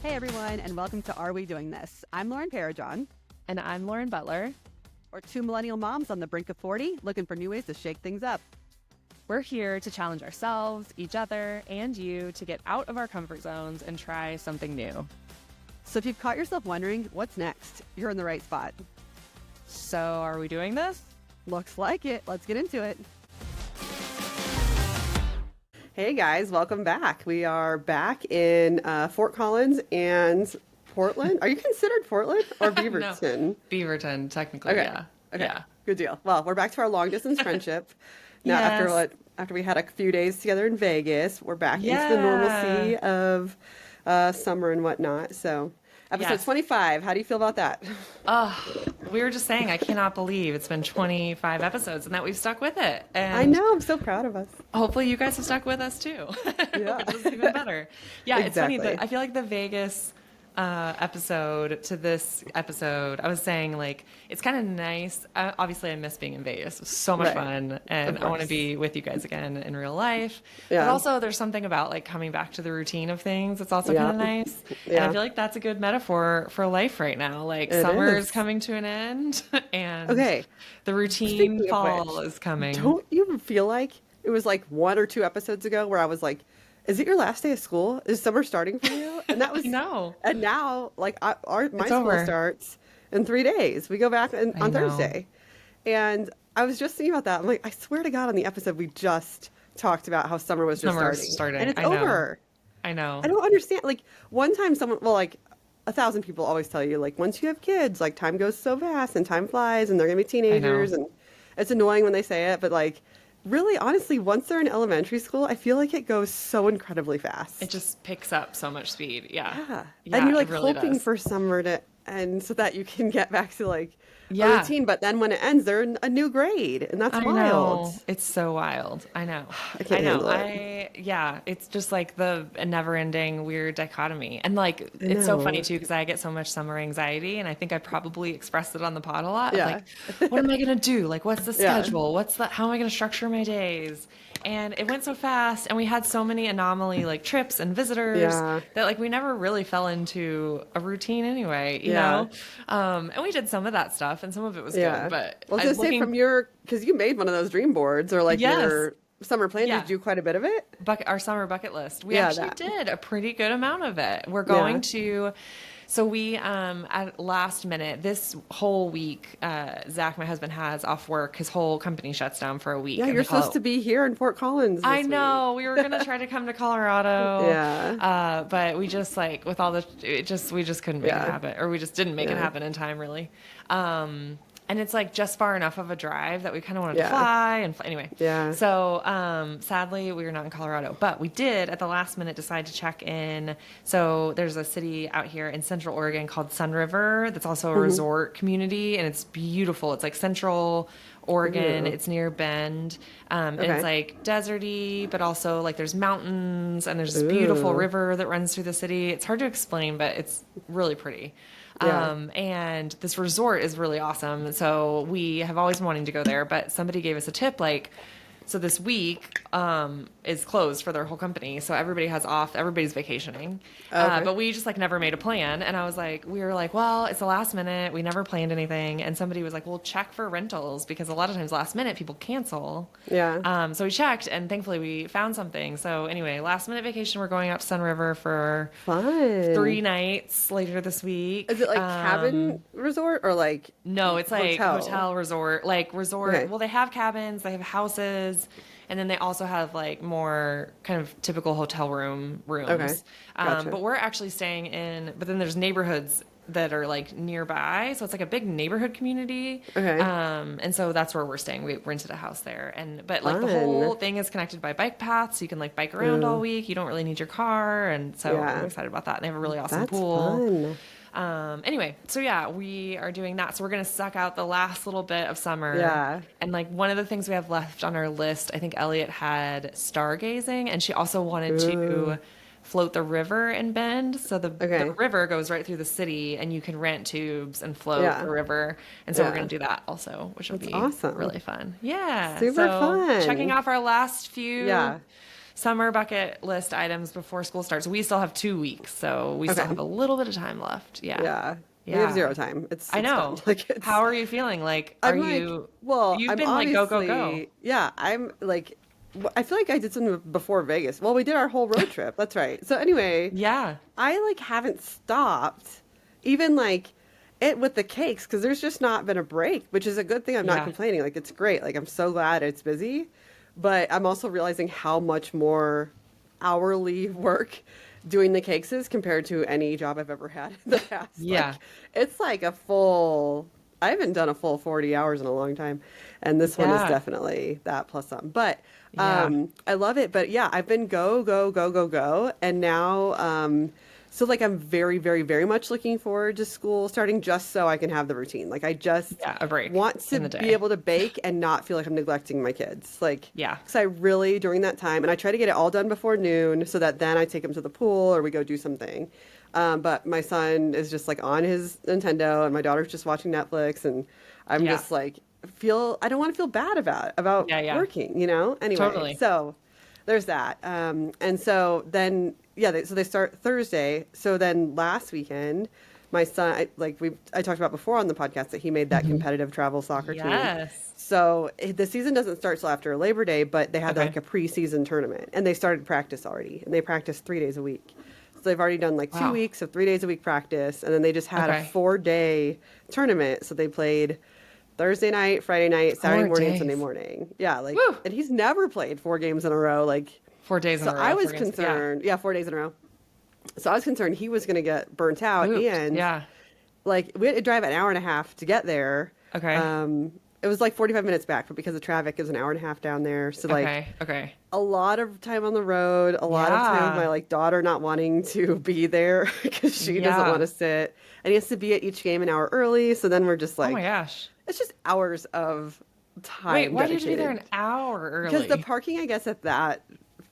Hey everyone, and welcome to Are We Doing This? I'm Lauren Parajon. And I'm Lauren Butler. We're two millennial moms on the brink of 40, looking for new ways to shake things up. We're here to challenge ourselves, each other, and you to get out of our comfort zones and try something new. So if you've caught yourself wondering, what's next? You're in the right spot. So are we doing this? Looks like it. Let's get into it. Hey guys, welcome back. We are back in Fort Collins and Portland. Are you considered Portland or Beaverton? No. Beaverton, technically, Okay. yeah. Okay. Yeah. Good deal. Well, we're back to our long distance friendship. Now, Yes. after we had a few days together in Vegas, we're back into the Yeah. normalcy of summer and whatnot. So, episode Yes. 25. How do you feel about that? We were just saying, I cannot believe it's been 25 episodes and that we've stuck with it. And I know. I'm so proud of us. hopefully you guys have stuck with us too, Yeah. which is even better. Yeah, It's Exactly. funny. I feel like the Vegas episode to this episode, I was saying, like, it's kind of nice. Obviously, I miss being in Vegas. It was so much Right. fun, and Of I want to course. be with you guys again in real life. Yeah. But also, there's something about like coming back to the routine of things. It's also Yeah. kind of nice, and Yeah. I feel like that's a good metaphor for life right now. Like It summer's is. coming to an end, and Okay. the routine Speaking of fall which, is coming. Don't you feel like it was like one or two episodes ago where I was like, is it your last day of school? Is summer starting for you? And that was know. And now, like, my It's school over. starts in 3 days. We go back on know. Thursday. And I was just thinking about that. I'm like, I swear to God, on the episode we just talked about how summer was just Summer's starting. and it's I know. over. I know. I don't understand. Like, one time someone, well, like, 1,000 people always tell you, like, once you have kids, like, time goes so fast and time flies and they're gonna be teenagers, and it's annoying when they say it, but like, really, honestly, once they're in elementary school, I feel like it goes so incredibly fast. It just picks up so much speed. Yeah. Yeah. And you're like it really hoping does. for summer to end so that you can get back to like a Yeah. routine. But then when it ends, they're in a new grade, and that's I wild. know. It's so wild. I know. I can't know. handle it. Yeah, it's just like the never ending weird dichotomy. And like, it's so know. funny too, because I get so much summer anxiety, and I think I probably expressed it on the pod a lot. Of Yeah. like, what am I going to do? Like, what's the Yeah. schedule? How am I going to structure my days? And it went so fast, and we had so many anomaly like trips and visitors Yeah. that like we never really fell into a routine anyway, you Yeah. know? And we did some of that stuff, and some of it was Yeah. good, but Well, I was gonna say from because you made one of those dream boards or like Yes. your summer plan. Yeah. Did you do quite a bit of it? our summer bucket list. We Yeah, actually that. did a pretty good amount of it. We're going to, so we, at last minute, this whole week, Zach, my husband, has off work. His whole company shuts down for a week. Yeah, and you're they call supposed it- to be here in Fort Collins. I this know. We were going to try to come to Colorado. Yeah. But we just like, with all we just couldn't make Yeah. it happen, or we just didn't make it Yeah. happen in time, really. And it's like just far enough of a drive that we kind of wanted to Yeah. fly and anyway. Yeah. So sadly, we were not in Colorado, but we did at the last minute decide to check in. So there's a city out here in Central Oregon called Sun River that's also a Mm-hmm. resort community, and it's beautiful. It's like Central Oregon. Ooh. It's near Bend, and Okay. it's like deserty, but also like there's mountains and there's this beautiful Ooh. river that runs through the city. It's hard to explain, but it's really pretty. Yeah. And this resort is really awesome. So we have always been wanting to go there, but somebody gave us a tip, like, so this week is closed for their whole company. So everybody has off, everybody's vacationing. Okay. But we just like never made a plan. And I was like, we were like, well, it's the last minute. We never planned anything. And somebody was like, well, check for rentals, because a lot of times last minute people cancel. Yeah. So we checked, and thankfully we found something. So anyway, last minute vacation, we're going up Sun River for Fun. 3 nights later this week. Is it like cabin resort or like? No, it's like Hotel. hotel resort, like resort. Okay. Well, they have cabins, they have houses, and then they also have like more kind of typical hotel rooms. Okay. Gotcha. But we're actually staying in, but then there's neighborhoods that are like nearby. So it's like a big neighborhood community. Okay. And so that's where we're staying. We rented a house there. But like the Fun. whole thing is connected by bike paths. So you can like bike around all week. You don't really need your car. And so Yeah. I'm excited about that. And they have a really awesome That's pool. fun. Anyway, so yeah, we are doing that. So we're going to suck out the last little bit of summer. Yeah. And like one of the things we have left on our list, I think Elliot had stargazing, and she also wanted to float the river in Bend. So the river goes right through the city, and you can rent tubes and float the river. And so we're going to do that also, which will be awesome. really fun. Yeah. Super so fun. Checking off our last few summer bucket list items before school starts. We still have 2 weeks, so we still have a little bit of time left. Yeah. Yeah. We have zero time. I know. Fun. Like, how are you feeling? Like, well, you've I'm been like, go. Yeah, I'm like, I feel like I did something before Vegas. Well, we did our whole road trip. That's right. So anyway, yeah, I like haven't stopped even like it with the cakes because there's just not been a break, which is a good thing. I'm not complaining. Like, it's great. Like, I'm so glad it's busy, but I'm also realizing how much more hourly work doing the cakes is compared to any job I've ever had in the past. Yeah. Like, it's like I haven't done a full 40 hours in a long time. And this one is definitely that plus some. But I love it. But yeah, I've been go. And now, so like I'm very, very, very much looking forward to school starting just so I can have the routine. Like I just a break want to be able to bake and not feel like I'm neglecting my kids. Like, because I really, during that time, and I try to get it all done before noon so that then I take them to the pool or we go do something. But my son is just like on his Nintendo and my daughter's just watching Netflix and I'm just like, I don't want to feel bad about working, you know? Anyway, totally. So there's that. And so then, so they start Thursday. So then last weekend, my son, I talked about before on the podcast that he made that competitive travel soccer team. So the season doesn't start till after Labor Day, but they had like a preseason tournament and they started practice already and they practice 3 days a week. So they've already done like 2 weeks of 3 days a week practice. And then they just had a 4-day tournament. So they played Thursday night, Friday night, Saturday morning, and Sunday morning. Yeah. Like, and he's never played 4 games in a row. Like 4 days in a row. So I was concerned. 4 days in a row. So I was concerned he was going to get burnt out. And like we had to drive an hour and a half to get there. It was like 45 minutes back, but because of traffic, it was an hour and a half down there. So like, a lot of time on the road, a lot of time with my like daughter not wanting to be there because she doesn't want to sit, and he has to be at each game an hour early. So then we're just like, oh my gosh, it's just hours of time. Wait, why did you be there an hour early? Because the parking, I guess, at that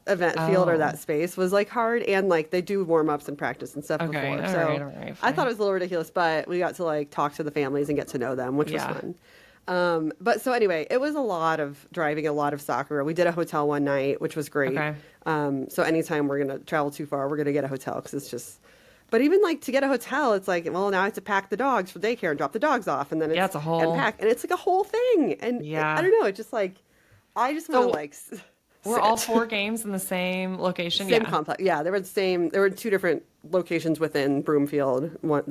event field or that space was like hard, and like they do warm-ups and practice and stuff before. All so right, I thought it was a little ridiculous, but we got to like talk to the families and get to know them, which was fun. But so anyway, it was a lot of driving, a lot of soccer. We did a hotel one night, which was great. So anytime we're going to travel too far, we're going to get a hotel because it's just, but even like to get a hotel, it's like, well, now I have to pack the dogs for daycare and drop the dogs off. And then it's a whole, and it's like a whole thing. And I don't know. It's just like, I just want to like, were all 4 games in the same location? Same complex. Yeah. There were 2 different locations within Broomfield, one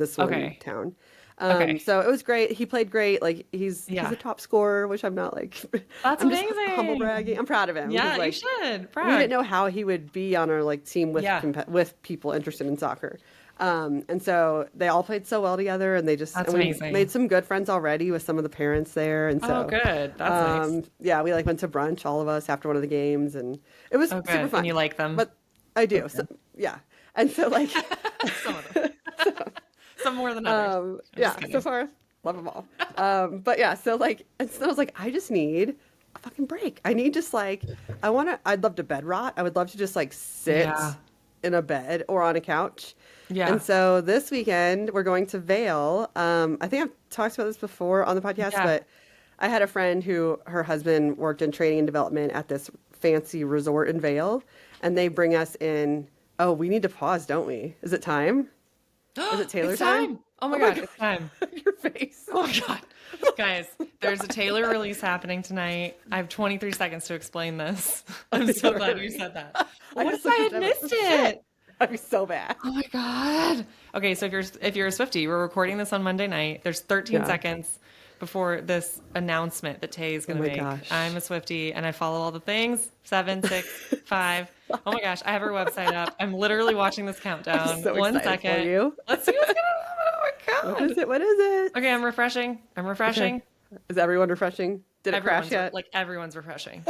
town. So it was great. He played great. Like he's a top scorer, which I'm not like. That's I'm amazing. Just humble bragging. I'm proud of him. Yeah, like, you should. Proud. We didn't know how he would be on our like team with people interested in soccer. And so they all played so well together, and they just amazing. We made some good friends already with some of the parents there. And so good. That's nice. Yeah, we like went to brunch, all of us, after one of the games, and it was super fun. And you like them? But I do. So, yeah, and so like some of them. Some more than others. So far, love them all. But yeah, so like, and so I was like, I just need a fucking break. I need just like, I'd love to bed rot. I would love to just like sit in a bed or on a couch. Yeah. And so this weekend we're going to Vail. I think I've talked about this before on the podcast, but I had a friend who her husband worked in training and development at this fancy resort in Vail, and they bring us in. Oh, we need to pause, don't we? Is it time? Is it Taylor time? Oh my God, it's time. Your face. Oh my God. Guys, there's a Taylor release happening tonight. I have 23 seconds to explain this. I'm so glad you said that. What if I had missed it? That'd be so bad. Oh my God. Okay, so if you're a Swiftie, we're recording this on Monday night. There's 13 seconds before this announcement that Tay is going to make. Gosh. I'm a Swiftie and I follow all the things. 7, 6, 5. Oh my gosh, I have her website up. I'm literally watching this countdown. I'm so 1 excited second. for you. Let's see what's going on. Oh my God. What is it? Okay, I'm refreshing. Okay. Is everyone refreshing? Did it crash yet? Like everyone's refreshing.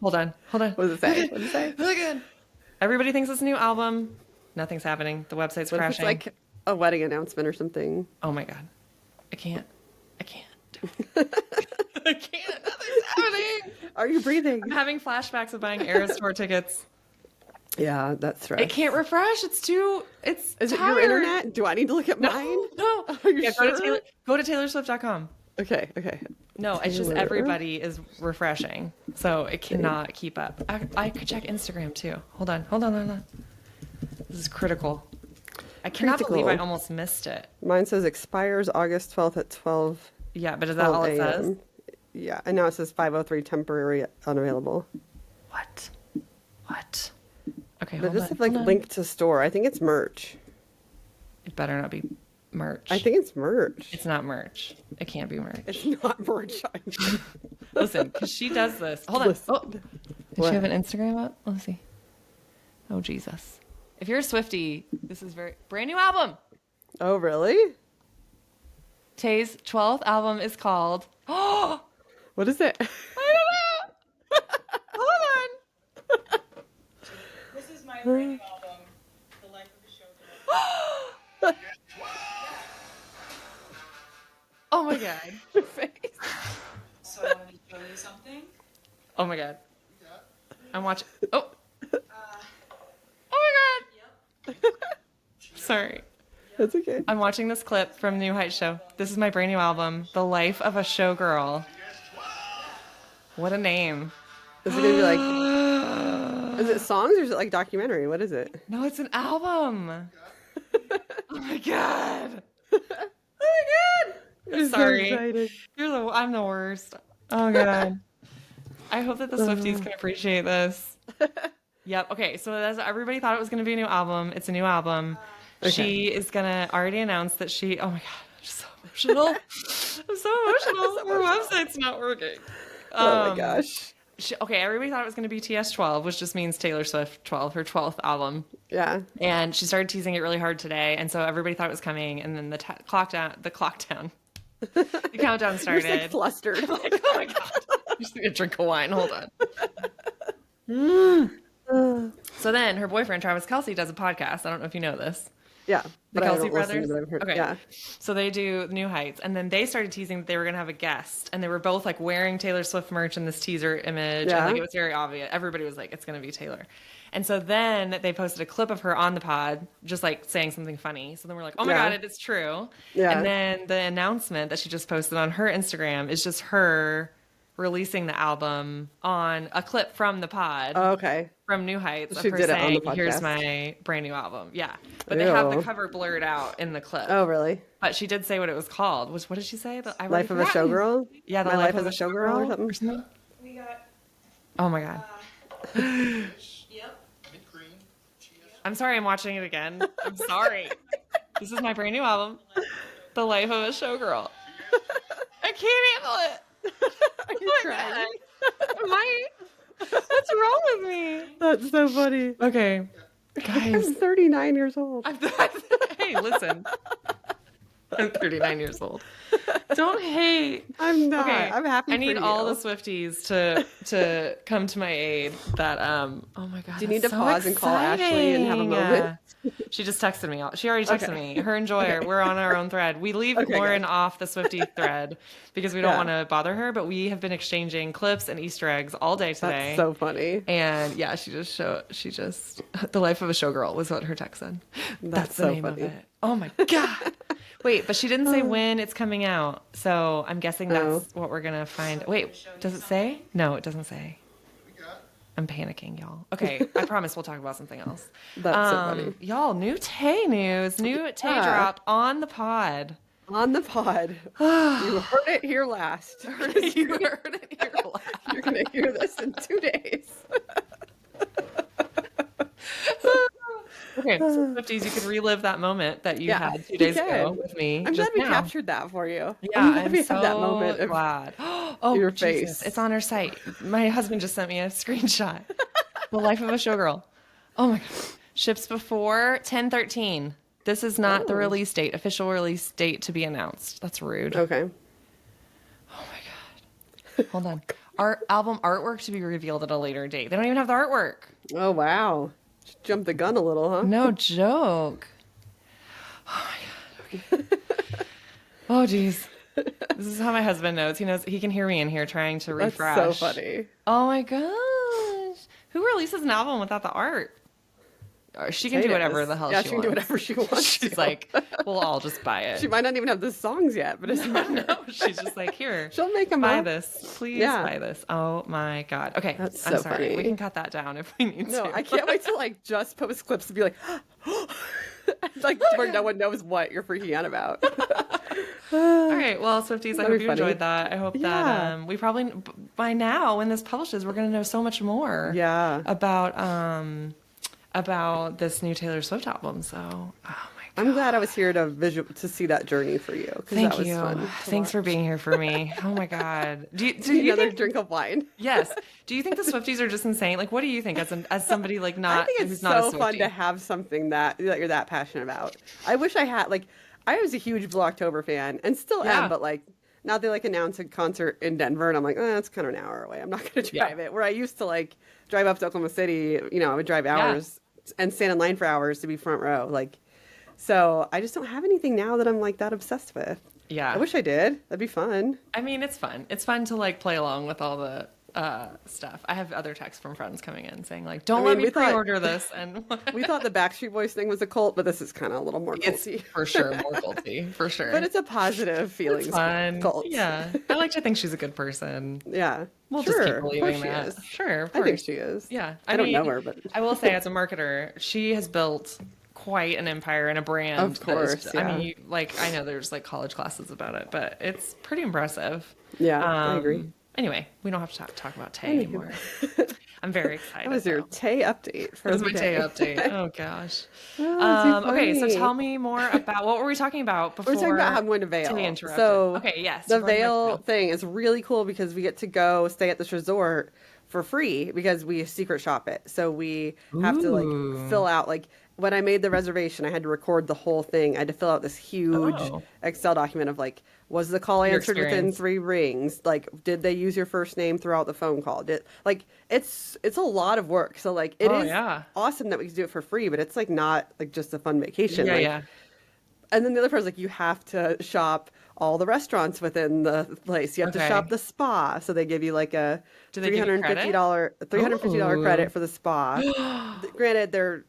Hold on. What does it say? Really good. Everybody thinks it's a new album. Nothing's happening. The website's crashing. It's like a wedding announcement or something. Oh my God. I can't. I can't. Nothing's happening. Are you breathing? I'm having flashbacks of buying Eras Tour tickets. Yeah, that's right. It can't refresh. Is tired. It your internet? Do I need to look at mine? No. Are you sure? Go to TaylorSwift.com. Okay. No, it's just everybody is refreshing, so it cannot keep up. I could check Instagram too. Hold on. This is critical. I cannot believe I almost missed it. Mine says expires August 12th at 12. Yeah, but is that all it says? Yeah, and now it says 503 temporary unavailable. What? Okay, They just have like link to store. I think it's merch. It better not be merch. I think it's merch. It's not merch. It can't be merch. It's not merch. Listen, because she does this. Hold on. Listen. Oh, does she have an Instagram up? Let's see. Oh, Jesus. If you're a Swiftie, this is brand new album. Oh, really? Tay's 12th album is called. Oh, what is it? I don't know. Hold on. This is my brand new album, The Life of a Showgirl. Oh my God. Your face. So I wanted to show you something. Oh my God. I'm watching. Oh. Oh my God. Sorry. That's okay. I'm watching this clip from New Heights Show. This is my brand new album, The Life of a Showgirl. What a name. Is it going to be like, is it songs or is it like documentary? What is it? No, it's an album. Oh my God. Oh my God. I'm Sorry. so excited. I'm the worst. Oh God. I hope that the Swifties can appreciate this. Yep. Okay. So everybody thought it was going to be a new album. It's a new album. Okay. She is going to already announce that she, oh my God, I'm just so emotional. I'm so emotional. Her website's not working. Oh my gosh. Okay, everybody thought it was going to be TS12, which just means Taylor Swift 12, her 12th album. Yeah. And she started teasing it really hard today, and so everybody thought it was coming, and then the countdown started. You're like flustered. I'm like, oh my God. I just need a drink of wine. Hold on. So then her boyfriend, Travis Kelce, does a podcast. I don't know if you know this. Yeah. The Kelce brothers? Okay. Yeah. So they do New Heights. And then they started teasing that they were going to have a guest. And they were both like wearing Taylor Swift merch in this teaser image. Yeah. And like it was very obvious. Everybody was like, it's going to be Taylor. And so then they posted a clip of her on the pod, just like saying something funny. So then we're like, oh my God, it's true. Yeah. And then the announcement that she just posted on her Instagram is just her releasing the album on a clip from the pod. Oh, okay. From New Heights. She of her did it saying, on the podcast. Here's my brand new album. Yeah. But they have the cover blurred out in the clip. Oh, really? But she did say what it was called. What did she say? Life of a Showgirl? Yeah, My Life as a Showgirl or something? We got... Oh my God. Yep. I'm sorry I'm watching it again. I'm sorry. This is my brand new album, The Life of a Showgirl. I can't handle it. Are you crying? Am I? What's wrong with me? That's so funny. Okay. Guys. I'm 39 years old. Hey, listen. I'm 39 years old. Don't hate. I'm not. Okay. I'm happy I need all the Swifties to come to my aid. That oh my God. Do you need to pause and call Ashley and have a moment? She just texted me. She already texted me. Her and Joy, we're on our own thread. We leave Lauren off the Swiftie thread because we don't want to bother her, but we have been exchanging clips and Easter eggs all day today. That's so funny. And yeah, The Life of a Showgirl was what her text said. That's the so name funny. Of it. Oh my God. Wait, but she didn't say when it's coming out. So I'm guessing that's what we're going to find. Wait, does it say? No, it doesn't say. I'm panicking, y'all. Okay, I promise we'll talk about something else. That's so funny. Y'all, new Tay news. New Tay dropped on the pod. On the pod. You heard it here last. You heard it here last. You're going to hear this in 2 days. Okay, so Swifties, you can relive that moment that you had 2 days ago with me. I'm glad we captured that for you. Yeah, I'm glad so that moment of glad. Oh, your Jesus. face. It's on our site. My husband just sent me a screenshot. The Life of a Showgirl. Oh my God. Ships before 10/13. This is not the release date, official release date to be announced. That's rude. Okay. Oh my God. Hold on. Our album artwork to be revealed at a later date. They don't even have the artwork. Oh, wow. Jumped the gun a little, huh? No joke. Oh my God. Okay. Oh geez. This is how my husband knows. He knows he can hear me in here trying to refresh. That's so funny. Oh my gosh. Who releases an album without the art? she can do whatever the hell yeah, she can do wants. whatever she wants. She's to. like, we'll all just buy it. She might not even have the songs yet, but it's No, she's just like, here, she'll make them buy up. this. Please Yeah. buy this. Oh my God. Okay. That's I'm so sorry. funny. We can cut that down if we need No, to. I can't wait to like just post clips to be like, like where no one knows what you're freaking out about. All right. Well, Swifties, I That'd hope be you funny. enjoyed that. I hope Yeah. that we probably by now, when this publishes, we're going to know so much more. Yeah. About this new Taylor Swift album. So, oh my God. I'm glad I was here to see that journey for you. Thank that was you. Fun to Thanks for watch. being here for me. Oh my God. Do you Another think? drink of wine. Yes. Do you think the Swifties are just insane? Like, what do you think as somebody like not I think it's who's not so a Swiftie? fun to have something that you're that passionate about. I wish I had like I was a huge Blue October fan and still Yeah. am, but like now they like announce a concert in Denver and I'm like, that's kind of an hour away. I'm not going to drive it. Where I used to like drive up to Oklahoma City, I would drive hours and stand in line for hours to be front row. Like, so I just don't have anything now that I'm like that obsessed with. Yeah. I wish I did. That'd be fun. I mean, it's fun. It's fun to like play along with all the stuff. I have other texts from friends coming in saying like, "Don't let me pre-order this." And we thought the Backstreet Boys thing was a cult, but this is kind of a little more it's culty. for sure more culty, for sure. But it's a positive feeling. It's fun. Cult. Yeah, I like to think she's a good person. Yeah. We'll sure. just keep Of course believing she that. is. Sure, of I think course. she is. Yeah, I don't know her, but I will say, as a marketer, she has built quite an empire and a brand. Of course, that is- yeah. I mean, I know there's like college classes about it, but it's pretty impressive. Yeah, I agree. Anyway, we don't have to talk about Tay anymore. I'm very excited. That was your though. Tay update for That was the my Tay day. update. Oh gosh. Oh, too Okay, so funny. tell me more about what were we talking about before? We're talking about how I'm going to Vail. Tay interrupted. So okay, yes. the you're going to Vail Vail. thing is really cool because we get to go stay at this resort for free because we secret shop it. So we have to Ooh. like fill out like when I made the reservation, I had to record the whole thing. I had to fill out this huge Oh. Excel document of like, was the call Your answered within experience. 3 rings? Like, did they use your first name throughout the phone call? It's a lot of work. So like, it is awesome that we can do it for free, but it's like not like just a fun vacation. Yeah, like, yeah. And then the other part is like you have to shop all the restaurants within the place. You have to Okay. shop the spa. So they give you like a Do they give you credit? $350 Ooh. credit for the spa. Granted, their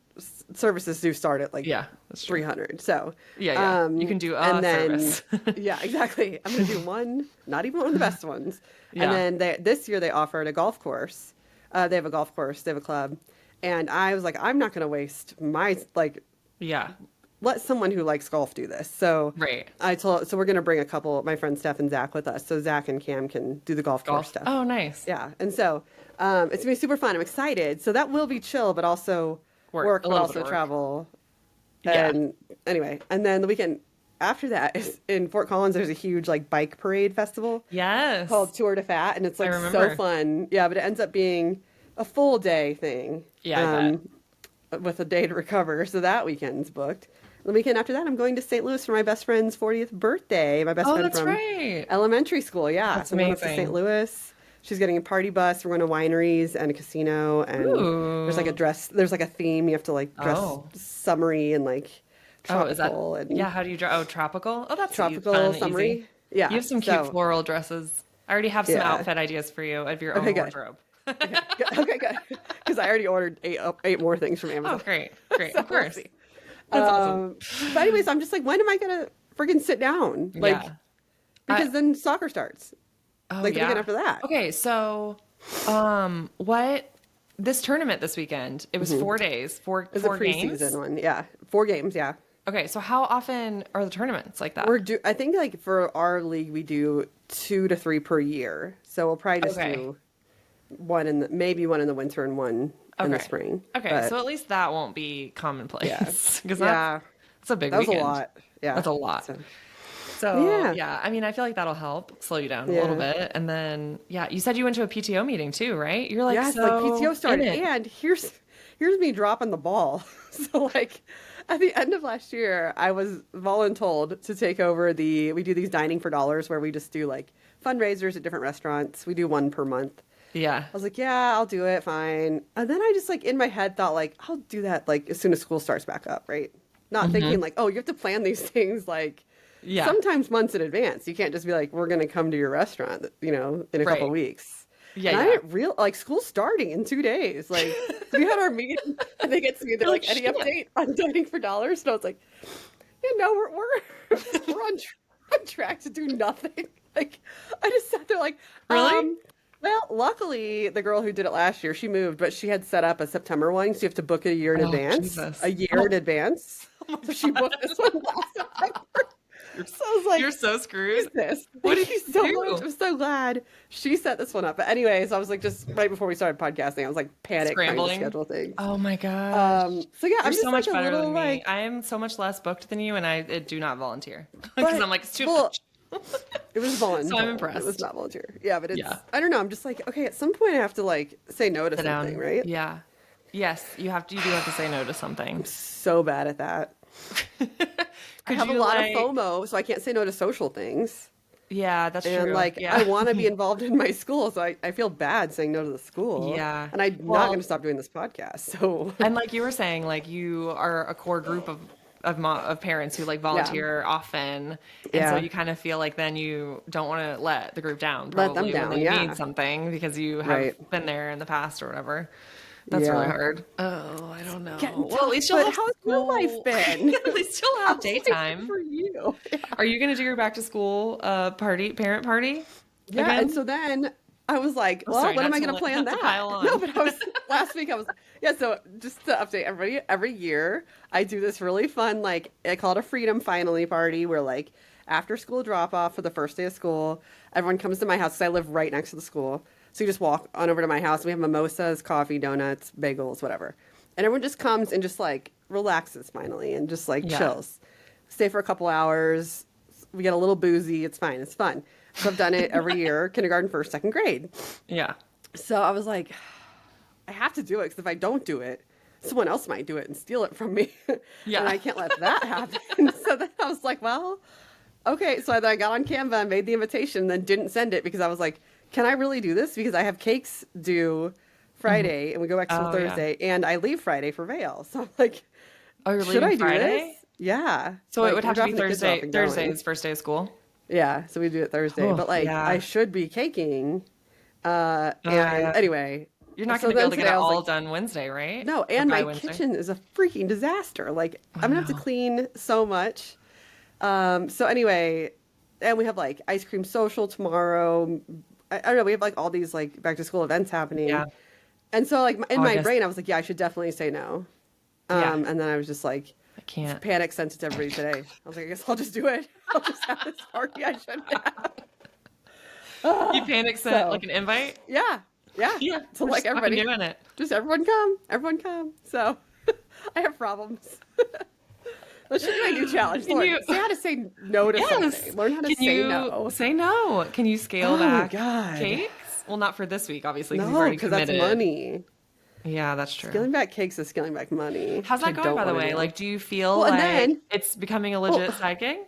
services do start at like Yeah, that's true. 300. So Yeah. You can do a and then service. yeah, exactly. I'm gonna do one, not even one of the best ones. Yeah. And then this year they offered a golf course. They have a golf course. They have a club. And I was like, I'm not gonna waste my like. Yeah. Let someone who likes golf do this. So Right. so we're going to bring a couple, my friends Steph and Zach with us. So Zach and Cam can do the golf course stuff. Oh, nice. Yeah. And so it's going to be super fun. I'm excited. So that will be chill, but also Work, a but little bit also of work. travel. Yeah. And anyway, and then the weekend after that is in Fort Collins, there's a huge like bike parade festival Yes. called Tour de Fat. And it's like so remember. fun. Yeah. But it ends up being a full day thing. Yeah, I With a day to recover. So that weekend's booked. The weekend after that, I'm going to St. Louis for my best friend's 40th birthday. My best Oh, friend that's from right. elementary school. Yeah, That's so I'm going up to amazing. St. Louis. She's getting a party bus. We're going to wineries and a casino. And Ooh. there's like a theme. You have to like dress Oh. summery and like Oh, is that? tropical and Yeah. How do you draw? Oh, tropical. Oh, that's tropical fun, summery. easy. Yeah, You have some cute so- floral dresses. I already have some Yeah. outfit ideas for you of your Okay, own good. wardrobe. Okay, good. Because I already ordered eight more things from Amazon. Oh, great. Great. So Of course. we'll see. That's awesome. But anyways, I'm just like, when am I gonna friggin' sit down? Like, Yeah. because then soccer starts. Oh, like the yeah. weekend after that. Okay, so what this tournament this weekend, it was 4 days, four It's four a preseason games. one. Yeah, 4 games. Yeah, Okay, so how often are the tournaments like that? I think like for our league we do 2 to 3 per year. So we'll probably just Okay. do maybe one in the winter and one in the Okay. spring. Okay, But, so at least that won't be commonplace. Yeah. Because yeah, that's a big that was weekend. a lot. Yeah, That's a lot. So, So Yeah. I mean, I feel like that'll help slow you down a Yeah. little bit. And then, you said you went to a PTO meeting too, right? You're like, yes, so like PTO started, in it. and here's me dropping the ball. So like at the end of last year, I was voluntold to take over we do these dining for dollars where we just do like fundraisers at different restaurants. We do one per month. Yeah. I was like, yeah, I'll do it, fine. And then I just like in my head thought like, I'll do that like as soon as school starts back up, right? Not thinking like, oh, you have to plan these things like sometimes months in advance. You can't just be like, we're going to come to your restaurant, in a couple Right. weeks. Yeah, And I yeah. didn't like school's starting in 2 days. Like we had our meeting and they get to me, they're You're like, any "Shit." update on dining for dollars? And I was like, yeah, no, we're on track to do nothing. Like I just sat there like, Really? well, luckily the girl who did it last year, she moved, but she had set up a September one, so you have to book it a year in Oh, advance. Jesus. A year Oh, in advance. So she booked this one last September. you're, So I was like, you're so screwed. Jesus. What Thank did you you so much. do? I'm so glad she set this one up. But anyways, I was like, just right before we started podcasting, I was like panic trying to Scrambling. schedule things. Oh my gosh. So yeah, You're I'm so just like much a better little than me. like, I am so much less booked than you, and I do not volunteer because but I'm like, it's too well, much. it was volunteer. So I'm It was impressed. not volunteer. Yeah, but it's Yeah. I don't know. I'm just like, okay, at some point I have to like say no to Sit something, down. right? Yeah. Yes, you have to. You do have to say no to something. So bad at that. I Could have a you lot like? of FOMO, so I can't say no to social things. Yeah, that's And true. like Yeah. I want to be involved in my school, so I feel bad saying no to the school. Yeah. And I'm not Well, going to stop doing this podcast. So and like you were saying, like you are a core group of parents who like yeah, volunteer often, and so yeah, you kind of feel like then you don't want to let the group down let them probably when down. they need Yeah, something because you have right. been there in the past or whatever. That's really Yeah, hard. Oh, I don't know. getting Well, at tough. least you'll But have how's your life school. been? At least you'll have How's life been daytime. for you? Are you gonna do your back to school parent party Yeah, and again? so then I was like, Oh, well, sorry, when am not I to going to plan not to that? pile No, on. but I was last week. I was yeah. So just to update everybody, every year I do this really fun like I call it a freedom finally party where like after school drop off for the first day of school, everyone comes to my house because I live right next to the school. So you just walk on over to my house. We have mimosas, coffee, donuts, bagels, whatever, and everyone just comes and just like relaxes finally and just like Yeah. chills. Stay for a couple hours. We get a little boozy. It's fine. It's fun. So I've done it every year, kindergarten, first, second grade. Yeah. So I was like, I have to do it because if I don't do it, someone else might do it and steal it from me. Yeah. And I can't let that happen. So then I was like, well, okay. So then I got on Canva and made the invitation and then didn't send it because I was like, can I really do this? Because I have cakes due Friday and we go back to school Oh, yeah. Thursday and I leave Friday for Vail. So I'm like, Oh, you're should leaving I do Friday? this? Yeah. So Like, it would we're have to be dropping the kids off Thursday. and going. Thursday's first day of school. Yeah, so we do it Thursday. Oh, But like yeah. I should be caking. Oh, And yeah. anyway. You're not So going to be able then to get today it I was all like, done Wednesday, right? no, Or and by my Wednesday. kitchen is a freaking disaster. Like I I'm gonna have to know. clean so much. So anyway, and we have like ice cream social tomorrow. I don't know. We have like all these like back to school events happening. Yeah. And so like in my August. brain, I was like, yeah, I should definitely say no. Yeah. And then I was just like, I can't. panic sent it to everybody today. I was like, I guess I'll just do it. I'll just have this party I shouldn't have. You panic sent So- like an invite? Yeah. Yeah. Yeah. So we're like just fucking everybody, doing it. just everyone come. Everyone come. So I have problems. That should be my new challenge. Can Learn, you- say how to say no to Yes. something. Learn how to Can say you no. say no? Can you scale Oh my back God. cakes? Well, not for this week, obviously, because you've No, already because committed. that's money. Yeah, that's true. Scaling back cakes is scaling back money. How's which that I going, don't by the wanna way? do. Like, do you feel Well, and like then- it's becoming a legit side gig?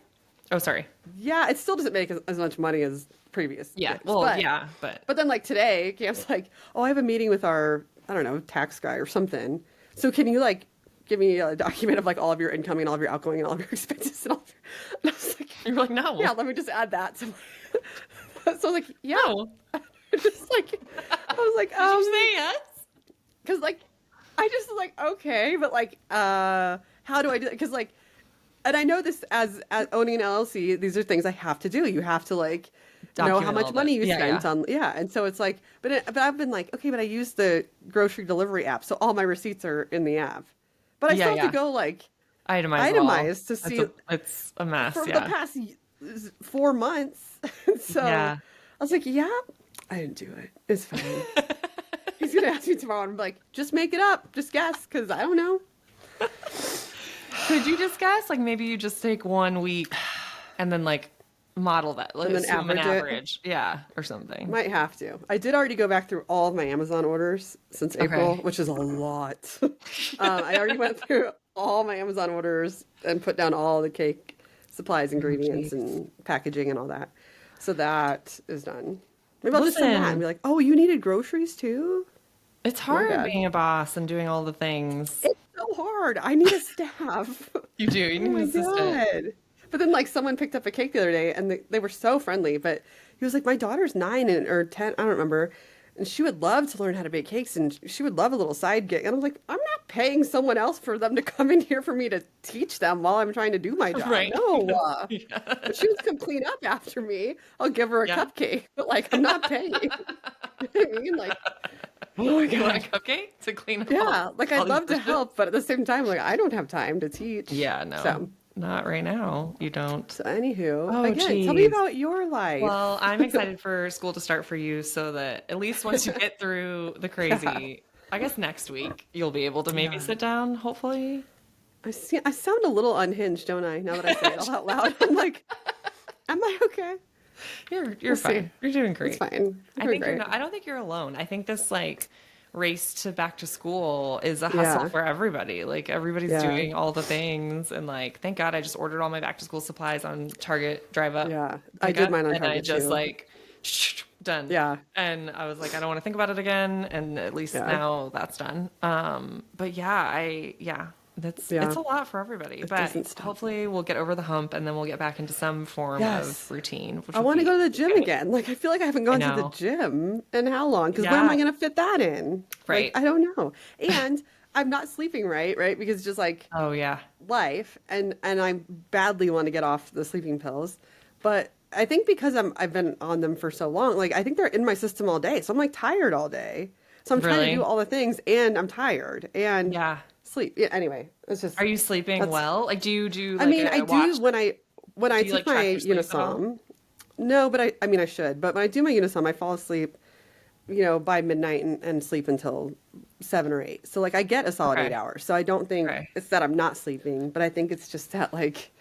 Oh, sorry. Yeah, it still doesn't make as much money as previous. Yeah. gigs, Well, but, yeah, but But then like today, Cam's like, oh, I have a meeting with our, I don't know, tax guy or something. So can you like give me a document of like all of your incoming and all of your outgoing and all of your expenses and all of your... And I was like, you're like, no. yeah, let me just add that. So I was like, yeah. No. Just like, I was like, Did you say yes? because like, I just was like, okay, but like, how do I do that? Because like, and I know this as owning an LLC, these are things I have to do. You have to like know how Document much all money that. you Yeah, spent yeah. on, yeah. And so it's like, but I've been like, okay, but I use the grocery delivery app, so all my receipts are in the app. But I Yeah, still have yeah. to go like Itemize to well. see It's a mess. for Yeah. the past 4 months. So Yeah. I was like, yeah, I didn't do it. It's fine. He's gonna ask me tomorrow, and I'm like, just make it up, just guess, because I don't know. Could you just guess? Like maybe you just take 1 week and then like model that. Like And then assume an average it? average. Yeah. Or something. Might have to. I did already go back through all of my Amazon orders since April, which is a lot. I already went through all my Amazon orders and put down all the cake supplies, ingredients, and packaging and all that. So that is done. Maybe I'll just send that Listen. and be like, oh, you needed groceries too? It's hard God. being a boss and doing all the things. It's so hard. I need a staff. You do. You Oh need an my assistant. God. But then like someone picked up a cake the other day and they were so friendly, but he was like, my daughter's 9 or 10, I don't remember. and she would love to learn how to bake cakes, and she would love a little side gig. And I'm like, I'm not paying someone else for them to come in here for me to teach them while I'm trying to do my job. Right. No. Yeah. If she was come clean up after me, I'll give her a Yeah. cupcake. But like, I'm not paying. You know what I mean? Like, oh my You want a God. cupcake to clean up? Yeah. Like, all I'd these love to dishes? help, but at the same time, like, I don't have time to teach. Yeah, no. So, Not right now. You don't. anywho, Oh, again, tell me geez. about your life. Well, I'm excited for school to start for you so that at least once you get through the crazy, I guess next week, you'll be able to maybe sit down, hopefully. I sound a little unhinged, don't I? Now that I say it all out loud, I'm like, am I okay? You're We'll fine. see. You're doing great. It's fine. I think you're not, I don't think you're alone. I think this like race to back to school is a hustle for everybody. Like everybody's doing all the things, and like thank God I just ordered all my back to school supplies on Target Drive Up. Yeah, I did mine on and Target I just too. like done. Yeah. And I was like, I don't want to think about it again, and at least now that's done. But it's a lot for everybody. But doesn't stop. hopefully we'll get over the hump, and then we'll get back into some form of routine. Which I want to go to the gym again. Like, I feel like I haven't gone to the know. gym in how long? Because where am I going to fit that in? Right. Like, I don't know. And I'm not sleeping right, because it's just like Oh yeah. life, and I badly want to get off the sleeping pills, but I think because I've been on them for so long, like I think they're in my system all day, so I'm like tired all day. So I'm trying to Really? do all the things, and I'm tired, and Yeah. sleep. Yeah, anyway, it's just. Are you sleeping well? Like, do you do? Like I mean, a I do watch? when I Do you, take like, my track your sleep at all? Unisom. No, but I mean I should. But when I do my Unisom, I fall asleep, by midnight and sleep until 7 or 8. So like I get a solid Okay. 8 hours. So I don't think Okay. it's that I'm not sleeping, but I think it's just that like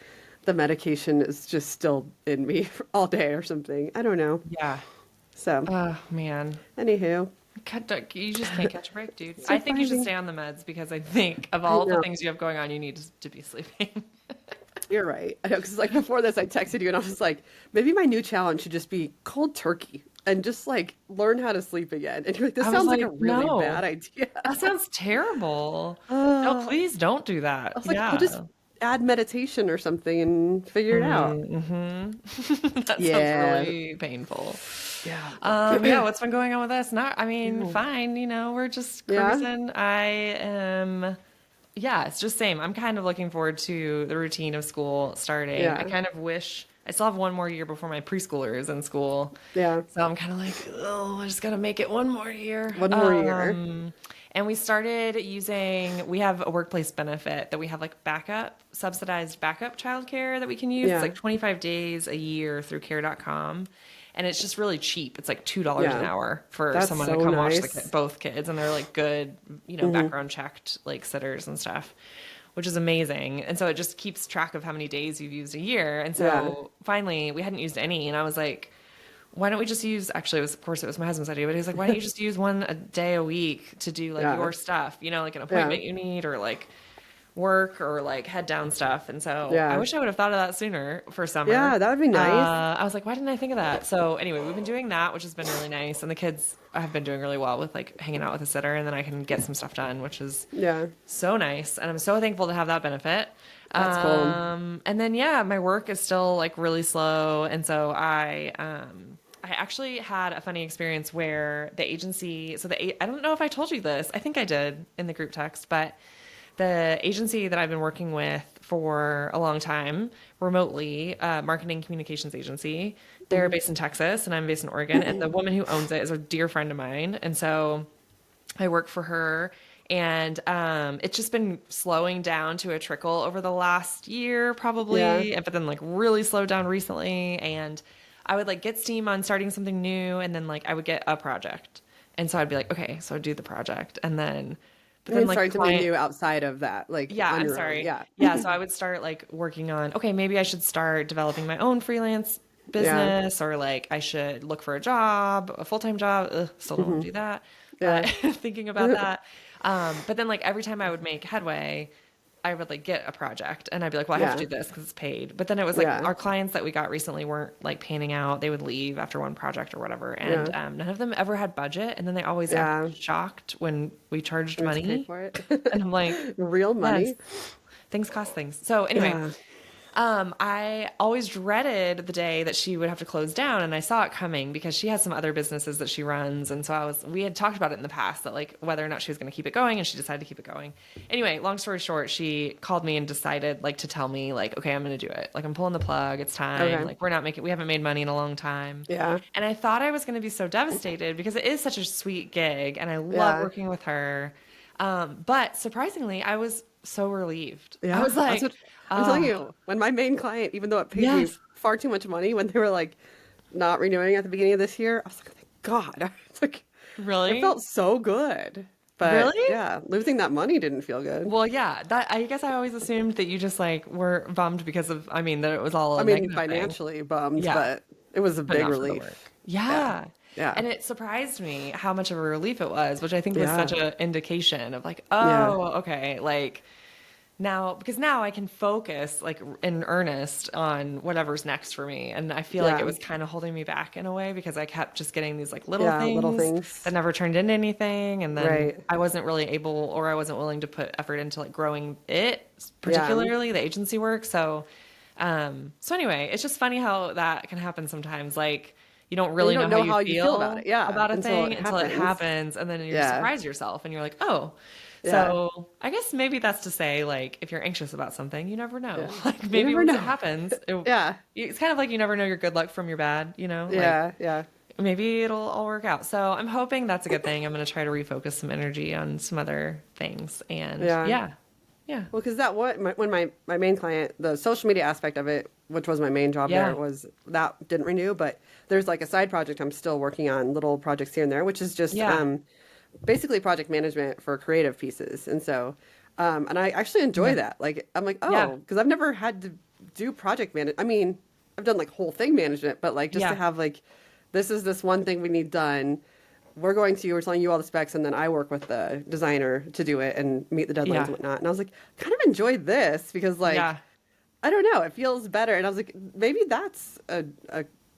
the medication is just still in me all day or something. I don't know. Yeah. So Oh man. anywho, You just can't catch a break, dude. I think you should surprising. stay on the meds because I think of all the know. things you have going on, you need to be sleeping. you're right. I know, because like before this, I texted you and I was like, maybe my new challenge should just be cold turkey and just like learn how to sleep again. And you're like, this I was sounds like a like, really no. bad idea. That sounds terrible. No, please don't do that. I was like, Yeah. I'll just add meditation or something and figure it out. That Yeah. sounds really painful. Yeah. What's been going on with us? Fine. We're just cruising. It's just same. I'm kind of looking forward to the routine of school starting. Yeah. I kind of wish I still have one more year before my preschooler is in school. Yeah. So I'm kind of like, oh, I just got to make it one more year. One more year. And we started we have a workplace benefit that we have like subsidized backup childcare that we can use. Yeah. It's like 25 days a year through care.com. And it's just really cheap. It's like $2 an hour for That's someone so to come watch nice. both kids. And they're like good, background checked like sitters and stuff, which is amazing. And so it just keeps track of how many days you've used a year. And so finally we hadn't used any. And I was like, why don't we just use, actually, it was my husband's idea, but he's like, why don't you just use one a day a week to do like your stuff, like an appointment you need or like work or like head down stuff. And so I wish I would have thought of that sooner for summer. Yeah, that would be nice. I was like, why didn't I think of that? So anyway, we've been doing that, which has been really nice. And the kids have been doing really well with like hanging out with a sitter, and then I can get some stuff done, which is so nice. And I'm so thankful to have that benefit. That's cool. And then, my work is still like really slow. And so I actually had a funny experience where the agency, I don't know if I told you this. I think I did in the group text, but the agency that I've been working with for a long time remotely, marketing communications agency, they're based in Texas and I'm based in Oregon. And the woman who owns it is a dear friend of mine. And so I work for her. And it's just been slowing down to a trickle over the last year, probably, but then like really slowed down recently. And I would like get steam on starting something new, and then like I would get a project, and so I'd be like, okay, so I'd do the project, and then. But then, like, starting something new outside of that, like on your own. So I would start like working on, okay, maybe I should start developing my own freelance business, or like I should look for a full-time job. Still don't want to do that. Thinking about that. But then like every time I would make headway, I would like get a project and I'd be like, well, I have to do this because it's paid. But then it was like our clients that we got recently weren't like panning out. They would leave after one project or whatever. And none of them ever had budget. And then they always act shocked when we charged money. For it. And I'm like, real money. yes, things cost things. So anyway, I always dreaded the day that she would have to close down, and I saw it coming because she has some other businesses that she runs, and so we had talked about it in the past that like whether or not she was going to keep it going, and she decided to keep it going. Anyway, long story short, she called me and decided like to tell me like, okay, I'm going to do it. Like I'm pulling the plug. It's time. Okay. Like we haven't made money in a long time. Yeah. And I thought I was going to be so devastated because it is such a sweet gig, and I love Yeah. working with her. But surprisingly, I was so relieved. Yeah. I was like, I'm telling you, when my main client, even though it paid me far too much money, when they were like not renewing at the beginning of this year, I was like, thank God. It's like, really? it felt so good. But really? yeah, losing that money didn't feel good. Well, yeah, I guess I always assumed that you just like were bummed because of, that it was all, financially bummed, but it was a big relief. Yeah. Yeah. And it surprised me how much of a relief it was, which I think was such an indication of like, okay, like because now I can focus like in earnest on whatever's next for me. And I feel like it was kind of holding me back in a way because I kept just getting these like little things that never turned into anything. And then I wasn't really able, or I wasn't willing to put effort into like growing it, particularly the agency work. So anyway, it's just funny how that can happen sometimes. Like, you don't really know how you feel about it. About a thing until it happens. And then you surprise yourself and you're like, oh. So I guess maybe that's to say, like, if you're anxious about something, you never know. Like maybe when it happens, it's kind of like you never know your good luck from your bad, you know? Maybe it'll all work out. So I'm hoping that's a good thing. I'm going to try to refocus some energy on some other things. And yeah. Well, because when my main client, the social media aspect of it, which was my main job there, was that didn't renew. But there's like a side project I'm still working on, little projects here and there, which is just basically project management for creative pieces. And so, and I actually enjoy that. Like, I'm like, because I've never had to do project management. I mean, I've done like whole thing management, but like just to have like, this is this one thing we need done. We're telling you all the specs, and then I work with the designer to do it and meet the deadlines and whatnot. And I was like, I kind of enjoyed this because like, I don't know, it feels better. And I was like, maybe that's a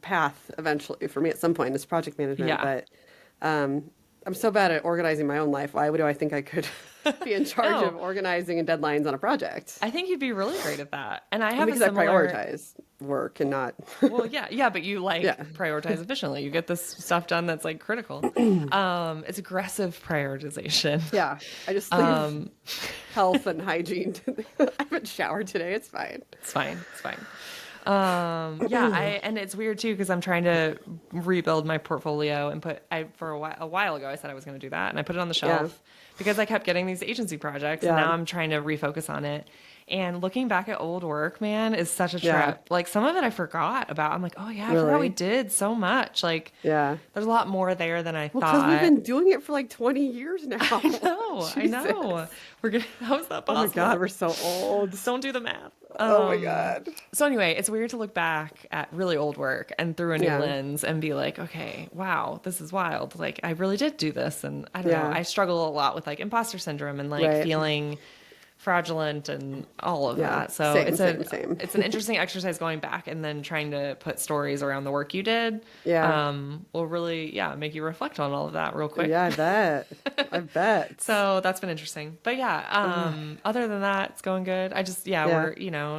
path eventually for me at some point is project management. But I'm so bad at organizing my own life. Why do I think I could be in charge of organizing and deadlines on a project? I think you'd be really great at that. And I have because I prioritize work and not. Well, but you prioritize efficiently. You get this stuff done that's like critical. It's aggressive prioritization. Yeah, I just leave health and hygiene. I haven't showered today. It's fine. It's fine. And it's weird too because I'm trying to rebuild my portfolio and for a while ago I said I was going to do that, and I put it on the shelf because I kept getting these agency projects, and now I'm trying to refocus on it. And looking back at old work, man, is such a trip. Like some of it I forgot about. I'm like, oh yeah, I forgot we did so much. Like, there's a lot more there than I thought. Because we've been doing it for like 20 years now. I know. How is that possible? Oh my God, we're so old. Don't do the math. Oh my God. So anyway, it's weird to look back at really old work and through a new lens and be like, okay, wow, this is wild. Like I really did do this. And I don't know. I struggle a lot with like imposter syndrome and like feeling fraudulent and all of that. So it's an interesting exercise going back and then trying to put stories around the work you did. Will really, make you reflect on all of that real quick. Yeah, I bet. So that's been interesting. But other than that, it's going good. I just, we're,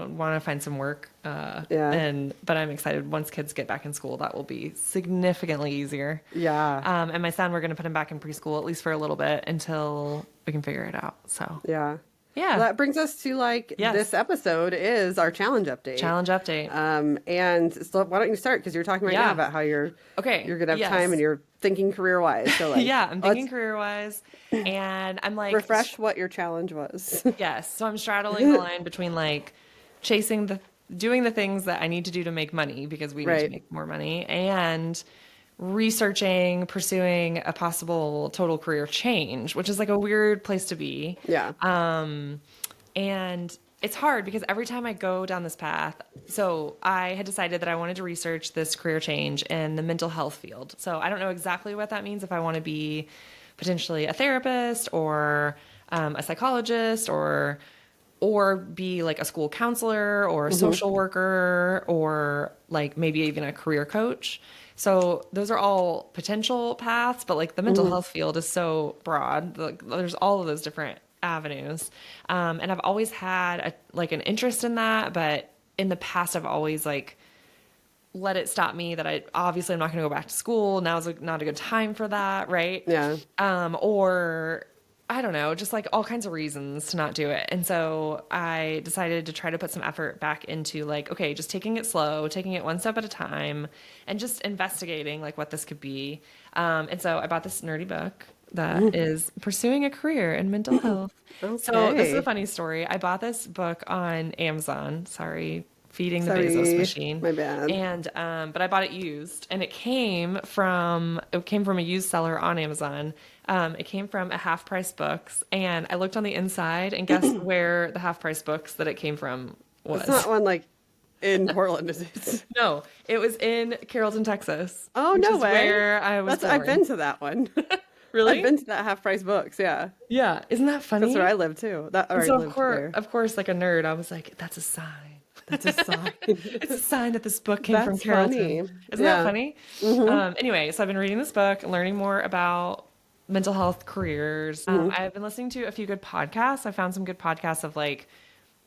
want to find some work. But I'm excited once kids get back in school, that will be significantly easier. And my son, we're going to put him back in preschool at least for a little bit until we can figure it out. So well, that brings us to this episode is our challenge update. And so why don't you start? Because you're talking right now about how you're going to have time and you're thinking career wise. So I'm thinking career wise, and I'm like refresh what your challenge was. So I'm straddling the line between like doing the things that I need to do to make money because we need to make more money, and pursuing a possible total career change, which is like a weird place to be. And it's hard because every time I go down this path, so I had decided that I wanted to research this career change in the mental health field. So I don't know exactly what that means, if I want to be potentially a therapist or a psychologist or be like a school counselor or a social worker or like maybe even a career coach. So those are all potential paths, but like the mental health field is so broad. There's all of those different avenues. And I've always had an interest in that, but in the past I've always like let it stop me that I'm not going to go back to school. Now's not a good time for that, right? Yeah. Or I don't know, just like all kinds of reasons to not do it. And so I decided to try to put some effort back into like, okay, just taking it slow, taking it one step at a time, and just investigating like what this could be. And so I bought this nerdy book that is pursuing a career in mental health. So this is a Okay. funny story. I bought this book on Amazon. Sorry, feeding the Sorry, Bezos machine. my bad. And but I bought it used, and it came from a used seller on Amazon. It came from a Half Price Books, and I looked on the inside, and guess where the Half Price Books that it came from was? It's not one like in Portland, is it? No, it was in Carrollton, Texas. Oh, which no is way. Where I was I've born. been to that one. Really? I've been to that Half Price Books. Yeah. Yeah, isn't that funny? That's where I live too. And so I lived there. of course, like a nerd, I was like, "That's a sign. That's a sign. It's a sign that this book came from That's Carrollton." funny. Isn't Yeah. that funny? Anyway, so I've been reading this book, learning more about mental health careers. I've been listening to a few good podcasts. I found some good podcasts of like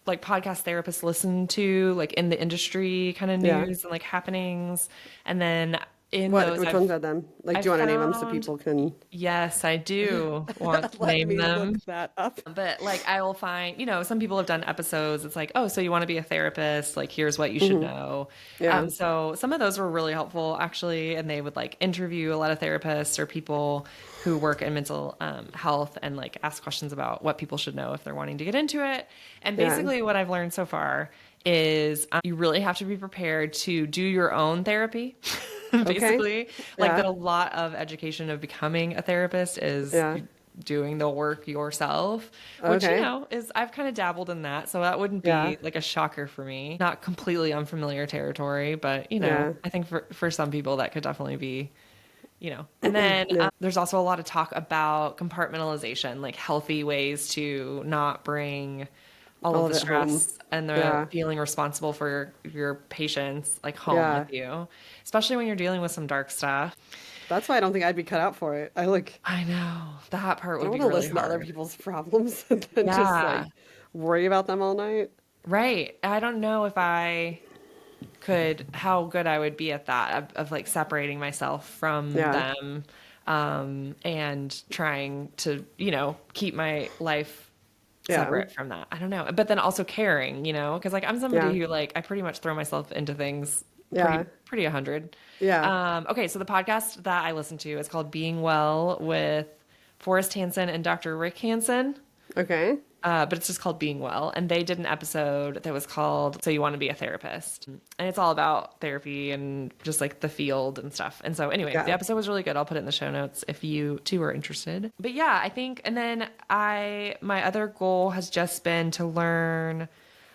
podcast therapists listen to, like in the industry kind of Yeah. news and like happenings. And then in Which those, ones are them? Like, do you want to name them so found- people can yes, I do want to let name me them. look that up? But like I will find, some people have done episodes. It's like, oh, so you want to be a therapist? Like, here's what you should know. Yeah. So some of those were really helpful actually, and they would like interview a lot of therapists or people who work in mental health and like ask questions about what people should know if they're wanting to get into it. And Yeah. basically, what I've learned so far is you really have to be prepared to do your own therapy. Basically, like Yeah. that a lot of education of becoming a therapist is Yeah. doing the work yourself, which, Okay. is, I've kind of dabbled in that. So that wouldn't be Yeah. like a shocker for me. Not completely unfamiliar territory, but, Yeah. I think for some people that could definitely be, and then Yeah. there's also a lot of talk about compartmentalization, like healthy ways to not bring all of the of it home. stress and the Yeah. feeling responsible for your patients like home Yeah. with you, especially when you're dealing with some dark stuff. That's why I don't think I'd be cut out for it. I know that part don't would be want to really listen to other hard. people's problems and then just Yeah. like worry about them all night. Right. I don't know if I could, how good I would be at that, of like separating myself from Yeah. them, and trying to, keep my life Yeah. separate from that. I don't know. But then also caring, because like I'm somebody Yeah. who like, I pretty much throw myself into things Yeah. pretty 100. Yeah. Okay. So the podcast that I listen to is called Being Well with Forrest Hansen and Dr. Rick Hansen. Okay. But it's just called Being Well. And they did an episode that was called So You Want to Be a Therapist. And it's all about therapy and just like the field and stuff. And so anyway, Yeah. the episode was really good. I'll put it in the show notes if you too are interested. But yeah, I think, and then my other goal has just been to learn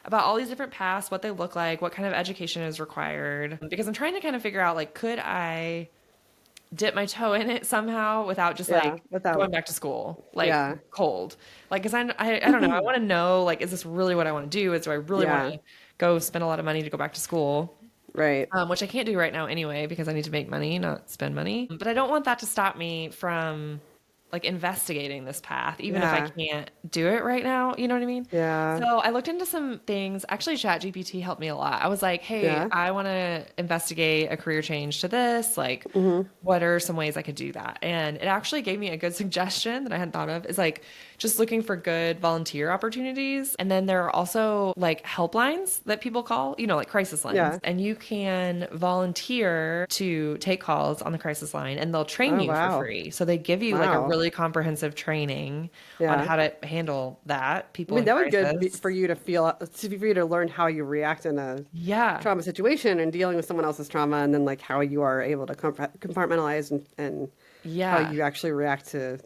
about all these different paths, what they look like, what kind of education is required. Because I'm trying to kind of figure out, like, could I dip my toe in it somehow without just without- going back to school, like Yeah. cold. Like, cause I don't know. I want to know, like, is this really what I want to do? Do I really Yeah. want to go spend a lot of money to go back to school? Right. Which I can't do right now anyway, because I need to make money, not spend money. But I don't want that to stop me from like investigating this path, even if I Yeah. can't do it right now. You know what I mean? Yeah. So I looked into some things. Actually, ChatGPT helped me a lot. I was like, hey, Yeah. I want to investigate a career change to this. Like, what are some ways I could do that? And it actually gave me a good suggestion that I hadn't thought of, is like just looking for good volunteer opportunities. And then there are also like helplines that people call, like crisis lines. Yeah. And you can volunteer to take calls on the crisis line, and they'll train Oh, you wow. for free. So they give you like a Wow. really comprehensive training Yeah. on how to handle that. People I mean, in that would be good crisis. for you to learn how you react in a Yeah. trauma situation and dealing with someone else's trauma, and then like how you are able to compartmentalize and Yeah. how you actually react to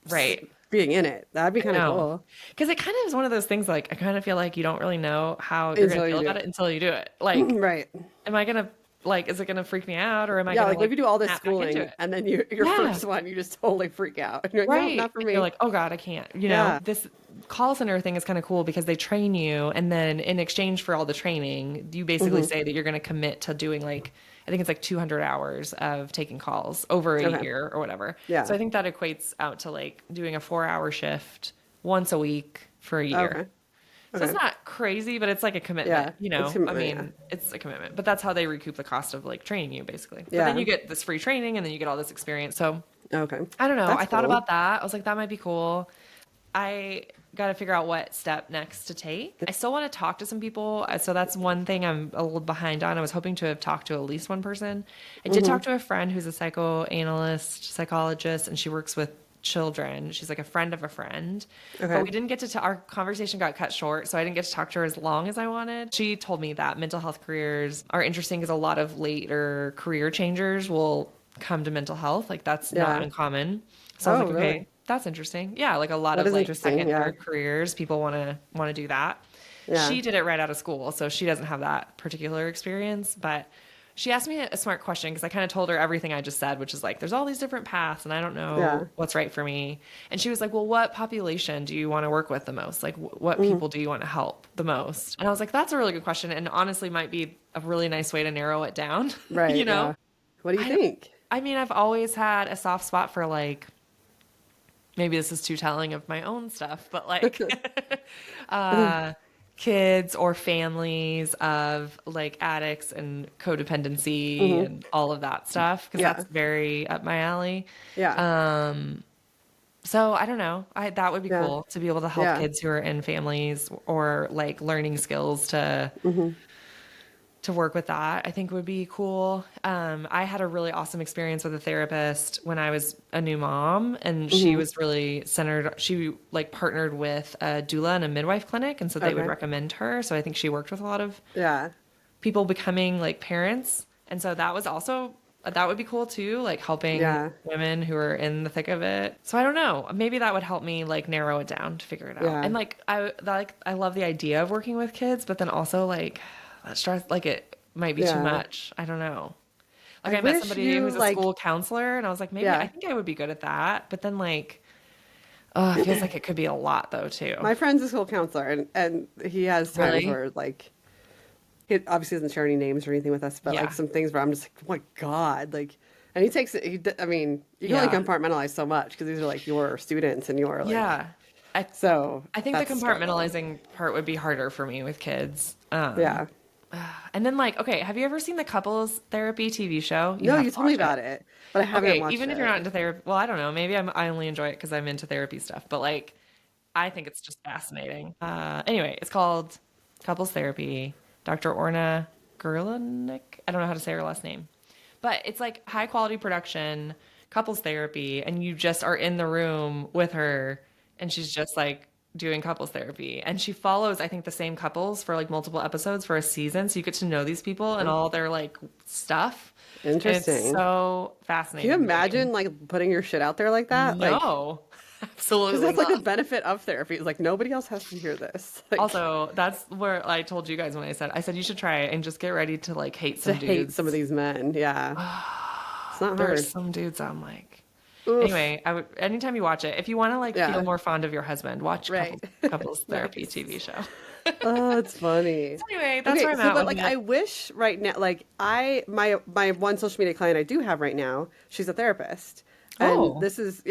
Right. being in it. That'd be kind of cool. Because it kind of is one of those things, like, I kind of feel like you don't really know how you're going Until to you feel do about it. it until you do it. Like, Right. am I going to, like, is it going to freak me out, or am I Yeah, going like to, if you do all this snap back into schooling it? and then your Yeah. first one, you just totally freak out. And you're like, Right. no, not for And me. you're like, oh God, I can't. Yeah. This call center thing is kind of cool because they train you, and then in exchange for all the training, you basically say that you're going to commit to doing like, I think it's like 200 hours of taking calls over a Okay. year or whatever. Yeah. So I think that equates out to like doing a 4-hour shift once a week for a year. Okay. So it's not crazy, but it's like a commitment, It's commitment, it's a commitment, but that's how they recoup the cost of like training you basically. But Yeah. then you get this free training and then you get all this experience. So Okay. I don't know. That's I thought cool. about that. I was like, that might be cool. I got to figure out what step next to take. I still want to talk to some people. So that's one thing I'm a little behind on. I was hoping to have talked to at least one person. I did talk to a friend who's a psychoanalyst, psychologist, and she works with children. She's like a friend of a friend. Okay. But we didn't get to, our conversation got cut short, so I didn't get to talk to her as long as I wanted. She told me that mental health careers are interesting because a lot of later career changers will come to mental health. Like that's not uncommon. So I was like, okay, really? that's interesting. Yeah, like a lot That of is like interesting, second, yeah. third careers, people want to do that. Yeah. She did it right out of school, so she doesn't have that particular experience. But she asked me a smart question because I kind of told her everything I just said, which is like, there's all these different paths, and I don't know what's right for me. And she was like, well, what population do you want to work with the most? Like, what people do you want to help the most? And I was like, that's a really good question, and honestly, might be a really nice way to narrow it down. Right. You know? Yeah. What do you think? I mean, I've always had a soft spot for like, maybe this is too telling of my own stuff, but like kids or families of like addicts and codependency and all of that stuff, because that's very up my alley. Yeah. So I don't know. That would be cool to be able to help kids who are in families or like learning skills to work with that. I think would be cool. I had a really awesome experience with a therapist when I was a new mom, and she was really centered. She like partnered with a doula and a midwife clinic, and so they would recommend her. So I think she worked with a lot of people becoming like parents, and so that was also that would be cool too, like helping women who are in the thick of it. So I don't know, maybe that would help me like narrow it down to figure it out. And like I love the idea of working with kids, but then also like that stress, like it might be too much. I don't know. Like I met somebody who's a school counselor, and I was like, maybe I think I would be good at that. But then like, it feels like it could be a lot though too. My friend's a school counselor, and he has times where like, he obviously doesn't share any names or anything with us, but like some things where I'm just like, oh my God, like, and he takes it. I mean, you can only compartmentalize so much because these are like your students and your like. I think the compartmentalizing part would be harder for me with kids. Yeah. And then like, okay, have you ever seen the couples therapy TV show? No, you told me about it, but I haven't watched it. Even if you're not into therapy, well, I don't know, maybe I only enjoy it because I'm into therapy stuff, but like, I think it's just fascinating. Anyway, it's called Couples Therapy. Dr. Orna Gerlanik. I don't know how to say her last name, but it's like high quality production, couples therapy, and you just are in the room with her, and she's just like doing couples therapy, and she follows I think the same couples for like multiple episodes for a season, so you get to know these people and all their like stuff. Interesting. It's so fascinating. Can you imagine like putting your shit out there like that? No. Absolutely. Because that's like the benefit of therapy. It's like nobody else has to hear this. Like, also, that's where I told you guys when I said you should try it and just get ready to like hate some dudes. Hate some of these men. Yeah. It's not hard. There's some dudes I'm like. Oof. Anyway, I would anytime you watch it, if you want to like feel more fond of your husband, watch couples therapy TV show. Oh, it's funny. So anyway, that's where I'm at. But like, I wish right now, like my one social media client I do have right now, she's a therapist. And this is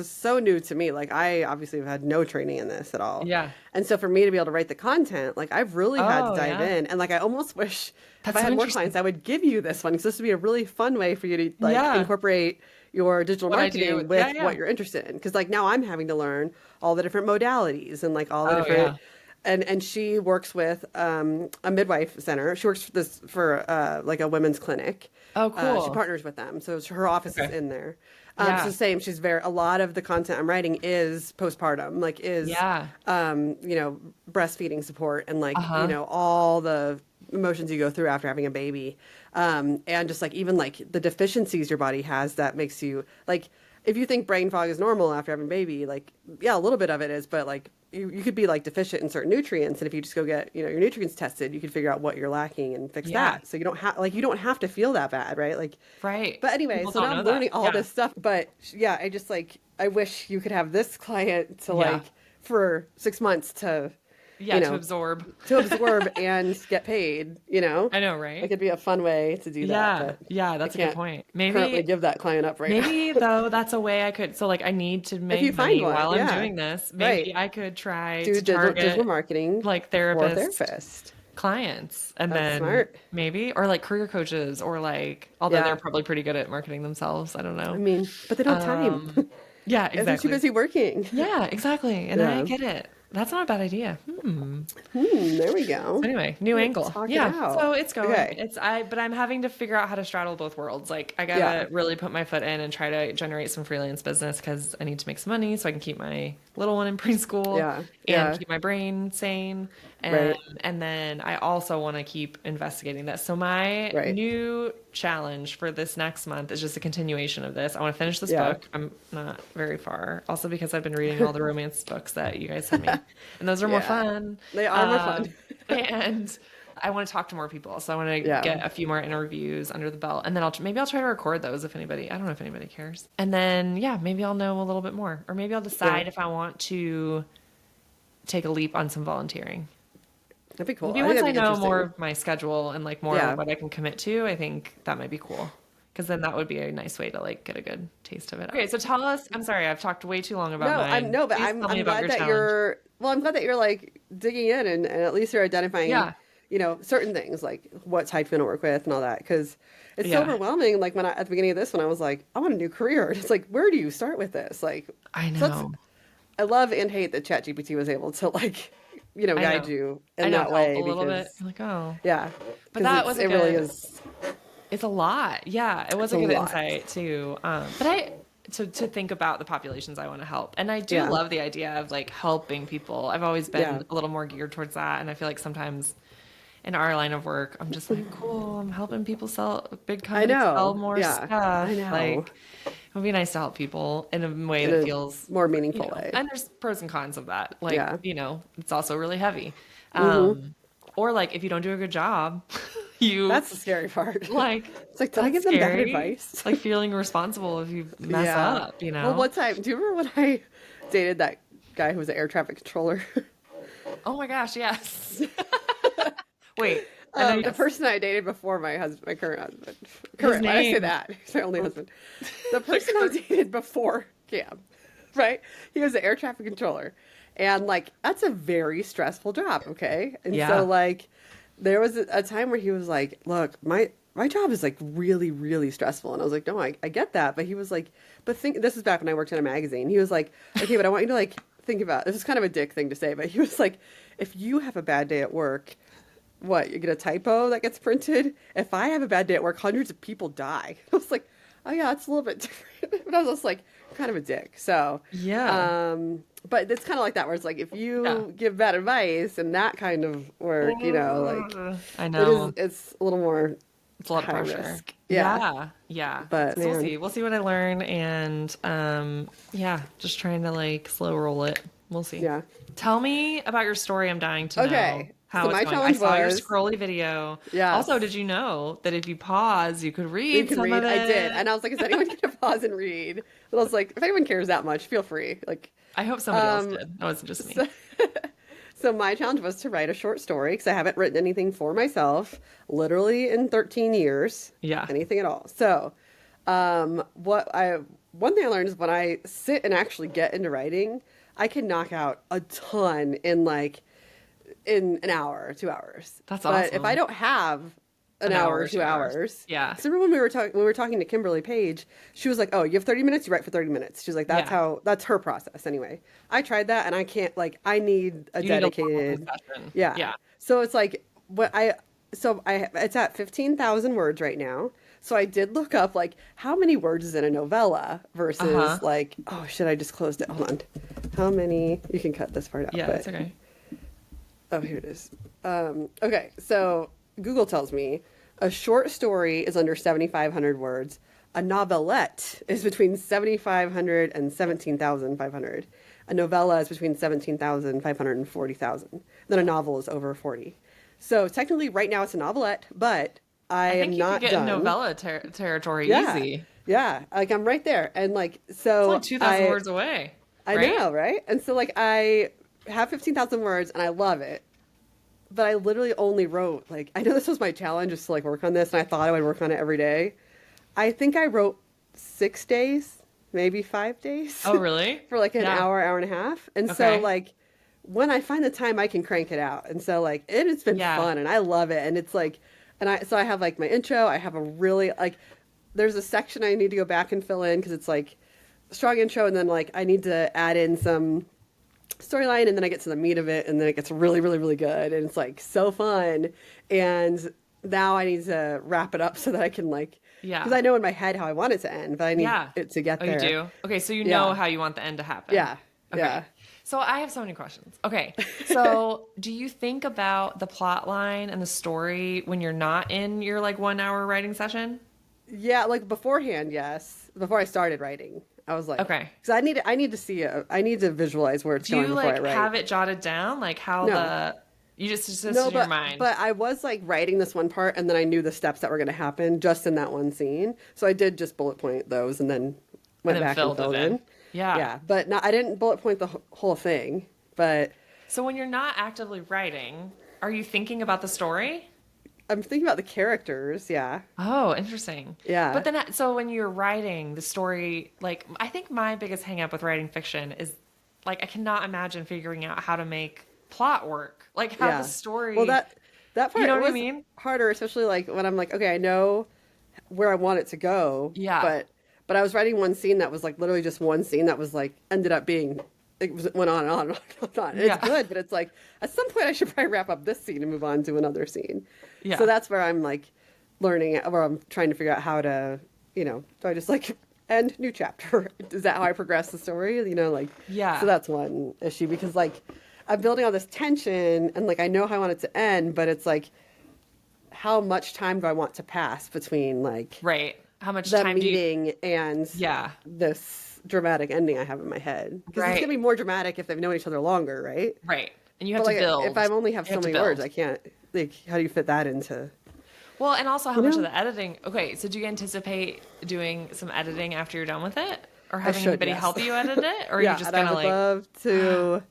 so new to me. Like I obviously have had no training in this at all. Yeah. And so for me to be able to write the content, like I've really had to dive in. And like I almost wish if I had more clients, I would give you this one because this would be a really fun way for you to like incorporate your digital marketing with what you're interested in. Because like now I'm having to learn all the different modalities and like all the different. And she works with a midwife center. She works for like a women's clinic. Oh, cool. She partners with them, so her office is in there. So same. She's a lot of the content I'm writing is postpartum, like breastfeeding support and like all the emotions you go through after having a baby, and just like even like the deficiencies your body has that makes you like. If you think brain fog is normal after having a baby, like, a little bit of it is, but like you could be like deficient in certain nutrients. And if you just go get, your nutrients tested, you can figure out what you're lacking and fix that. So you don't have to feel that bad. Right. Like, right. But anyway, so now I'm learning all this stuff, but I just like, I wish you could have this client to like for 6 months to Yeah, to absorb. To absorb and get paid, I know, right? It could be a fun way to do that. But yeah, that's a good point. Maybe currently give that client up right now. Maybe though, that's a way I could. So like, I need to make you find money one, while I'm yeah. doing this. Maybe Right. I could try Do to target digital marketing like for therapist clients, and That's then smart. maybe, or like career coaches, or like, although they're probably pretty good at marketing themsells. I don't know. I mean, but they don't have time. Yeah, If they're too exactly. busy working. Yeah, exactly. And I get it. That's not a bad idea. There we go. So anyway, new angle. Talk it Yeah. out. So it's going. Okay. But I'm having to figure out how to straddle both worlds. Like, I gotta really put my foot in and try to generate some freelance business, because I need to make some money so I can keep my little one in preschool and keep my brain sane. And then I also want to keep investigating this. So my new challenge for this next month is just a continuation of this. I want to finish this book. I'm not very far. Also because I've been reading all the romance books that you guys sent me. And those are more fun. They are more fun. And I want to talk to more people. So I want to get a few more interviews under the belt. And then maybe I'll try to record those if anybody, I don't know if anybody cares. And then, maybe I'll know a little bit more. Or maybe I'll decide if I want to take a leap on some volunteering. That'd be cool. Maybe once I know more of my schedule and like more of what I can commit to, I think that might be cool. Because then that would be a nice way to like get a good taste of it. Okay, so tell us. I'm sorry, I've talked way too long about mine. But I'm glad that you're. Well, I'm glad that you're like digging in and at least you're identifying, certain things like what type you're gonna work with and all that. Because it's so overwhelming. Like at the beginning of this one, I was like, I want a new career. And it's like, where do you start with this? Like, I know. I love and hate that ChatGPT was able to like, guide you in that way. A little bit. You're like, oh, yeah. But that was really is. It's a lot. Yeah, it was a good insight too. But to think about the populations I want to help. And I do love the idea of like helping people. I've always been a little more geared towards that. And I feel like sometimes in our line of work, I'm just like, cool, I'm helping people sell big companies sell more stuff. I know. Like, it would be nice to help people in a way that feels more meaningful way. And there's pros and cons of that. Like, it's also really heavy. Or like if you don't do a good job, that's the scary part. Like, it's like, did I give them bad advice? Like feeling responsible if you mess up, Well, one time, do you remember when I dated that guy who was an air traffic controller? Oh my gosh, yes. Wait. The person I dated before my current husband. Current, why did I say that? He's my only husband. The person I dated before Cam, right? He was an air traffic controller. And like, that's a very stressful job, okay? And so like, there was a time where he was like, look, my job is like really, really stressful. And I was like, no, I get that. But he was like, this is back when I worked in a magazine. He was like, okay, but I want you to like, think about, this is kind of a dick thing to say, but he was like, if you have a bad day at work, what, you get a typo that gets printed? If I have a bad day at work, hundreds of people die. I was like, oh yeah, that's a little bit different. But I was just like, kind of a dick. So, but it's kind of like that, where it's like, if you give bad advice and that kind of work, like, I know it's a little more, it's a lot of pressure. Risk. Yeah. But so we'll see what I learn. And, just trying to like slow roll it. We'll see. Yeah. Tell me about your story. I'm dying to know. How so it's my going. I saw your was, scrolly video. Yeah. Also, did you know that if you pause, you could read some of it? I did. And I was like, is anyone going to pause and read? But I was like, if anyone cares that much, feel free. Like, I hope somebody else did. It wasn't just me. So my challenge was to write a short story, because I haven't written anything for myself literally in 13 years. Yeah. Anything at all. So one thing I learned is when I sit and actually get into writing, I can knock out a ton in an hour or 2 hours. That's awesome. But if I don't have an hour or 2 hours. Yeah. So remember when we were talking to Kimberly Page, she was like, oh, you have 30 minutes, you write for 30 minutes. She's like, that's her process anyway. I tried that and I can't, like, I need a dedicated. Yeah. So it's like, it's at 15,000 words right now. So I did look up, like, how many words is in a novella versus like, oh shit, I just closed it. Hold on. How many, you can cut this part out. Yeah, that's okay. Oh, here it is. Okay, so Google tells me a short story is under 7,500 words. A novelette is between 7,500 and 17,500. A novella is between 17,500 and 40,000. Then a novel is over 40. So technically right now it's a novelette, but I am not done. I think you could get in novella territory easy. Yeah, like I'm right there. And like, so it's like 2,000 words away. I know, right? And so like have 15,000 words and I love it. But I literally only wrote, like, I know this was my challenge, just to like work on this, and I thought I would work on it every day. I think I wrote 6 days, maybe 5 days. Oh, really? For like an Yeah. hour and a half. And so Okay. like when I find the time, I can crank it out. And so like it has been Yeah. fun and I love it. And it's like, so I have like my intro, I have a really like, there's a section I need to go back and fill in because it's like strong intro, and then like I need to add in some storyline, and then I get to the meat of it, and then it gets really, really, really good, and it's like so fun. And now I need to wrap it up so that I can like, Yeah. because I know in my head how I want it to end, but I need Yeah. it to get Oh, there. you do? Okay, so you Yeah. know how you want the end to happen. Yeah. Okay. Yeah. So I have so many questions. Okay. So do you think about the plot line and the story when you're not in your like 1 hour writing session? Yeah, like beforehand, yes. Before I started writing, I was like, Okay. because I need to see it. I need to visualize where it's Do going you before I like write. have it jotted down? Like how No. you just it's No, in your mind. but I was like writing this one part, and then I knew the steps that were going to happen just in that one scene. So I did just bullet point those, and then went then back and filled it in. in. Yeah. Yeah, but not, I didn't bullet point the whole thing. But So when you're not actively writing, are you thinking about the story? I'm thinking about the characters. Yeah, Oh, interesting. Yeah. But then, so when you're writing the story, like, I think my biggest hang up with writing fiction is, like, I cannot imagine figuring out how to make plot work. Like, how yeah. the story. Well, that part You know what I was mean? harder, especially like when I'm like, okay, I know where I want it to go. Yeah. But I was writing one scene that was like literally just one scene that was like ended up being went on and on and on and on. And Yeah. It's good, but it's like at some point I should probably wrap up this scene and move on to another scene. Yeah. So that's where I'm like learning, where I'm trying to figure out how to, do I just like end new chapter? Is that how I progress the story? Like, Yeah. So that's one issue, because like I'm building all this tension and like I know how I want it to end, but it's like how much time do I want to pass between like Right. How much them time do you. meeting and Yeah. this dramatic ending I have in my head? Because Right. it's gonna be more dramatic if they've known each other longer, right? Right. And you have But to like build. if I only have You so to many build. words, I can't. Like, how do you fit that into? Well, and also how You much know? of the editing. Okay, so do you anticipate doing some editing after you're done with it? Or having should, anybody yes. help you edit it? Or are Yeah, you just and I gonna would like. love to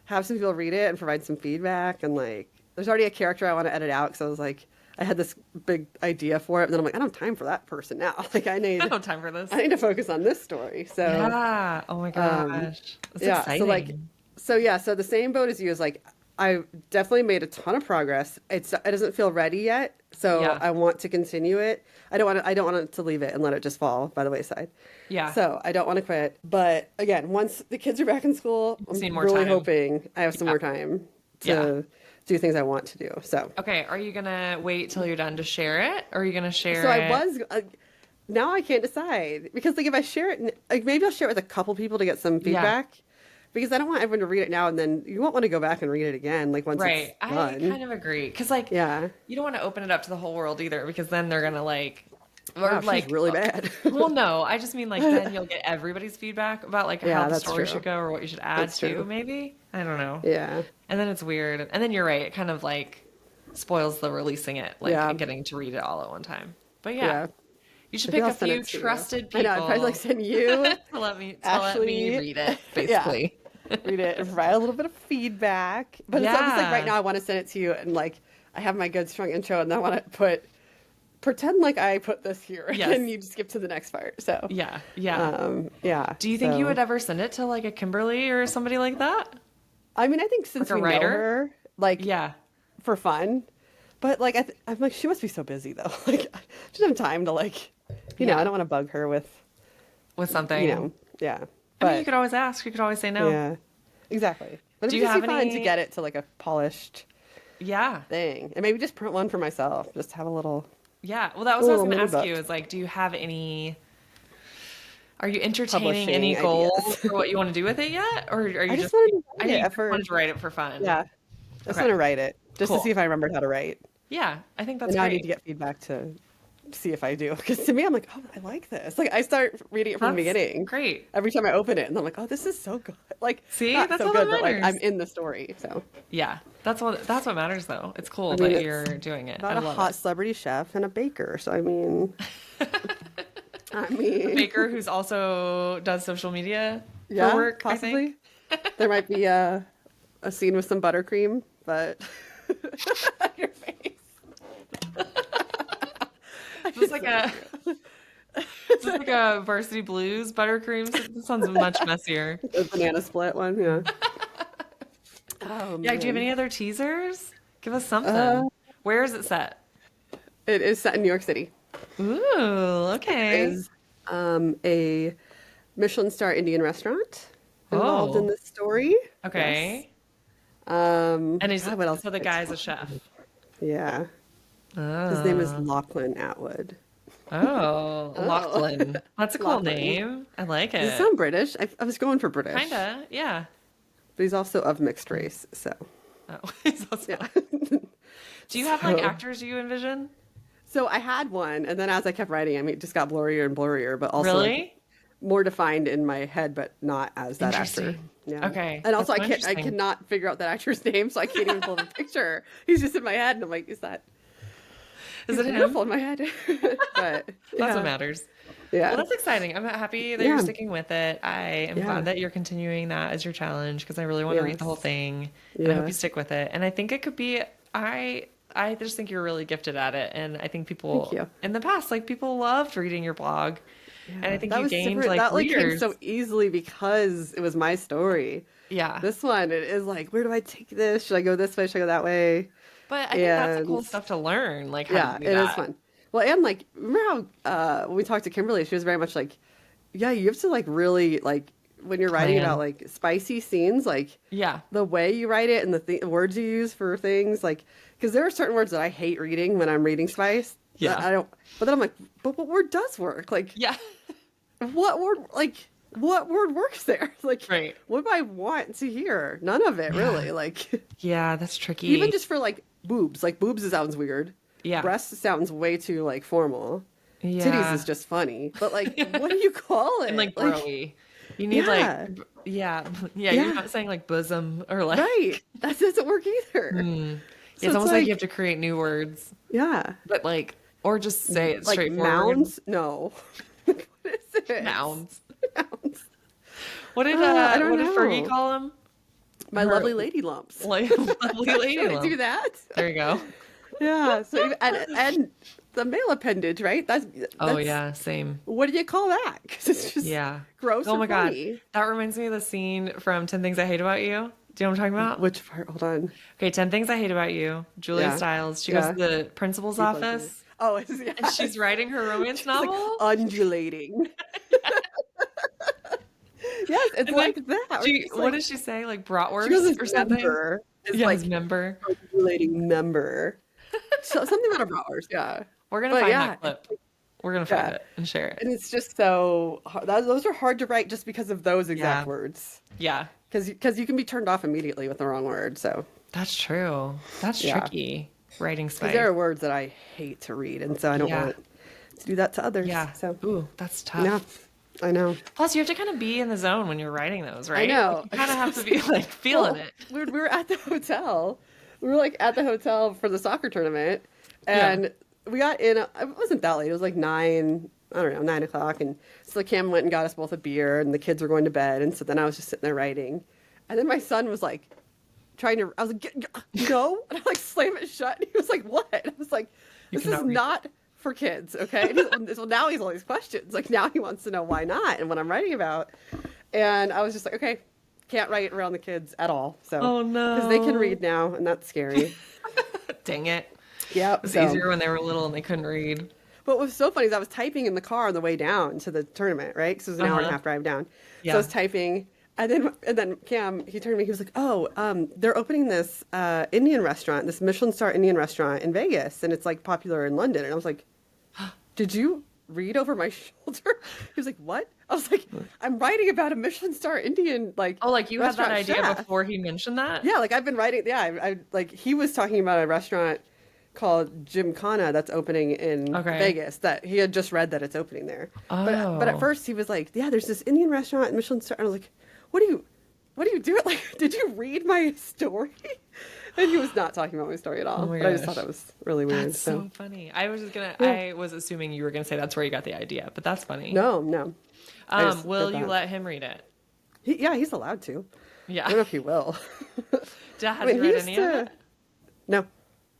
have some people read it and provide some feedback. And like, there's already a character I want to edit out because I was like, I had this big idea for it, and then I'm like, I don't have time for that person now. Like, I I don't have time for this. need to focus on this story. So Yeah. Oh my gosh. That's yeah, exciting. so the same boat as you is like, I definitely made a ton of progress. It doesn't feel ready yet, so Yeah. I want to continue it. I don't want it to leave it and let it just fall by the wayside. Yeah. So I don't want to quit. But again, once the kids are back in school, Just need I'm more really time. hoping I have some Yeah. more time to Yeah. do things I want to do. So Okay, are you gonna wait till you're done to share it, or are you gonna share so it? I was. Now I can't decide, because like if I share it, like maybe I'll share it with a couple people to get some feedback. Because I don't want everyone to read it now and then you won't want to go back and read it again. Like once Right. it's I done. kind of agree, because like Yeah. you don't want to open it up to the whole world either, because then they're gonna like, or Wow, like she's really bad. well, no, I just mean like then you'll get everybody's feedback about like Yeah, how the that's story true. should go or what you should add That's to. true. Maybe I don't know. Yeah. And then it's weird, and then you're right. It kind of like spoils the releasing it, like Yeah. and getting to read it all at one time. But yeah. Yeah. You should Maybe pick I'll a send few it to you. trusted I people. know, I'd probably like send you to let me Ashley. read it, basically. read it and provide a little bit of feedback. But it's almost like Yeah. right now I want to send it to you and like I have my good strong intro and then I want to pretend like I put this here and Yes. then you skip to the next part. So Yeah, yeah. yeah. Do you think you so- would ever send it to like a Kimberly or somebody like that? I mean, I think since Like a we know writer? her, like Yeah. for fun. But like I'm like, she must be so busy though. Like she doesn't have time to like you know, Yeah. I don't want to bug her with With something. yeah. I But mean, you could always ask. You could always say no. yeah. Exactly. But Do it'd you just be have fun any- to get it to like a polished Yeah. thing. And maybe just print one for myself. Just have a little Yeah. Well, that was what I was Ooh, going to mini ask you book. is like, do you have any, are you entertaining Publishing any goals ideas. for what you want to do with it yet? Or are you I just, just wanted to I write know it you at first. wanted to write it for fun. Yeah. I just Okay. want to write it. Just Cool. to see if I remembered how to write. Yeah. I think that's And now I need great. to get feedback to see if I do. Because to me, I'm like, oh, I like this. Like I start reading it from the That's beginning. great. Every time I open it, and I'm like, oh, this is so good. Like, See? not That's so all good, that but like matters. I'm in the story. So Yeah. That's what matters though. It's cool I mean, that it's you're doing it. about I a love hot it. celebrity chef and a baker. So I mean, Baker who's also does social media yeah, for work, I possibly. think. There might be a a scene with some buttercream, but your face. Just like a just like a Varsity Blues buttercream. This sounds much messier. The banana split one, yeah. Oh, Yeah, do you have man. any other teasers? Give us something. Where is it set? It is set in New York City. Ooh, okay. It is a Michelin star Indian restaurant involved in this story. Okay. Yes. And is God, what else so the could I guy's tell a chef. Yeah. Oh. His name is Lachlan Atwood. Oh, Lachlan. That's a cool Lachlan. name. I like it. Does it sound British? I was going for British. Kinda, yeah. But he's also of mixed race, so. Oh, he's also... Yeah. Do you have like actors you envision? So I had one, and then as I kept writing, I mean, it just got blurrier and blurrier, but also Really? like, more defined in my head, but not as that actor. Interesting. Yeah. Okay, And also, that's I cannot figure out that actor's name, so I can't even pull the picture. He's just in my head, and I'm like, is it him? beautiful in my head? But That's what matters. Yeah. Well, that's exciting. I'm happy that you're sticking with it. I am glad that you're continuing that as your challenge because I really want to read the whole thing. And I hope you stick with it. And I think it could be, I just think you're really gifted at it. And I think people in the past, like people loved reading your blog. Yeah. And I think you gained that readers. came so easily because it was my story. Yeah. This one, it is like, where do I take this? Should I go this way? Should I go that way? But I think that's the cool stuff to learn. Like, how to do that. Is fun. Well, and like, remember how when we talked to Kimberly, she was very much like, yeah, you have to like really like when you're writing about like spicy scenes, like the way you write it and the words you use for things, like because there are certain words that I hate reading when I'm reading spice. Yeah, I don't. But then I'm like, but what word does work? Like, what word? Like, what word works there? Like, what do I want to hear? None of it really. Like, that's tricky. Even just for like boobs. Like boobs sounds weird. Yeah. Breast sounds way too like formal. Yeah. Titties is just funny. But like what do you call it? And like broy. You need you're not saying like bosom or like right. That doesn't work either. So it's almost like you have to create new words. Yeah. But like or just say it like straightforward. Mounds? No. What is it? Mounds. What did Fergie call them? My lovely lady lumps. Like lovely lady lumps. Do that? There you go. Yeah. So and the male appendage, right? That's same. What do you call that? Because it's just gross. Oh my funny. God, that reminds me of the scene from 10 Things I Hate About You. Do you know what I'm talking about? Which part? Hold on. Okay, 10 Things I Hate About You. Julia Stiles. She goes to the principal's office. Oh, and she's writing her romance novel. Like undulating. Yes, it's like that. What does she say? Like bratwurst or something? Member. It's like member. Undulating member. So something about a bratwurst, yeah. We're going to find that clip. We're going to find it and share it. And it's just so hard. Those are hard to write just because of those exact words. Yeah. Because you can be turned off immediately with the wrong word, so. That's true. That's tricky. Writing spice. There are words that I hate to read, and so I don't want to do that to others. Yeah. So. Ooh, that's tough. Yeah. I know. Plus, you have to kind of be in the zone when you're writing those, right? I know. Like, you kind of have to be like feeling it. We were at the hotel. We were like at the hotel for the soccer tournament, and we got in. It wasn't that late. It was like 9 o'clock, and so Cam went and got us both a beer, and the kids were going to bed, and so then I was just sitting there writing, and then my son was like trying to. I was like, no, and I like slam it shut, and he was like, what? I was like, this is not for kids, okay? So now he's all these questions. Like now he wants to know why not and what I'm writing about. And I was just like, okay, can't write around the kids at all. So oh no, because they can read now, and that's scary. Dang it. Yeah, it was easier when they were little and they couldn't read. But what was so funny is I was typing in the car on the way down to the tournament, right? Because it was an hour and a half drive down. So I was typing, and then Cam, he turned to me, he was like, "Oh, they're opening this Indian restaurant, this Michelin star Indian restaurant in Vegas, and it's like popular in London." And I was like, "Did you read over my shoulder?" He was like, "What?" I was like, "I'm writing about a Michelin star Indian like." Oh, like you had that idea before he mentioned that? Yeah, like I've been writing. Yeah, I like he was talking about a restaurant called Gymkhana that's opening in Vegas that he had just read that it's opening there. Oh. But at first he was like, "Yeah, there's this Indian restaurant in Michelin star." And I was like, "What do you do? Like, did you read my story?" And he was not talking about my story at all. But I just thought that was really weird. That's so funny. I was assuming you were gonna say that's where you got the idea, but that's funny. No. Will you let him read it? He's allowed to. Yeah. I don't know if he will. Has he read any of it? No.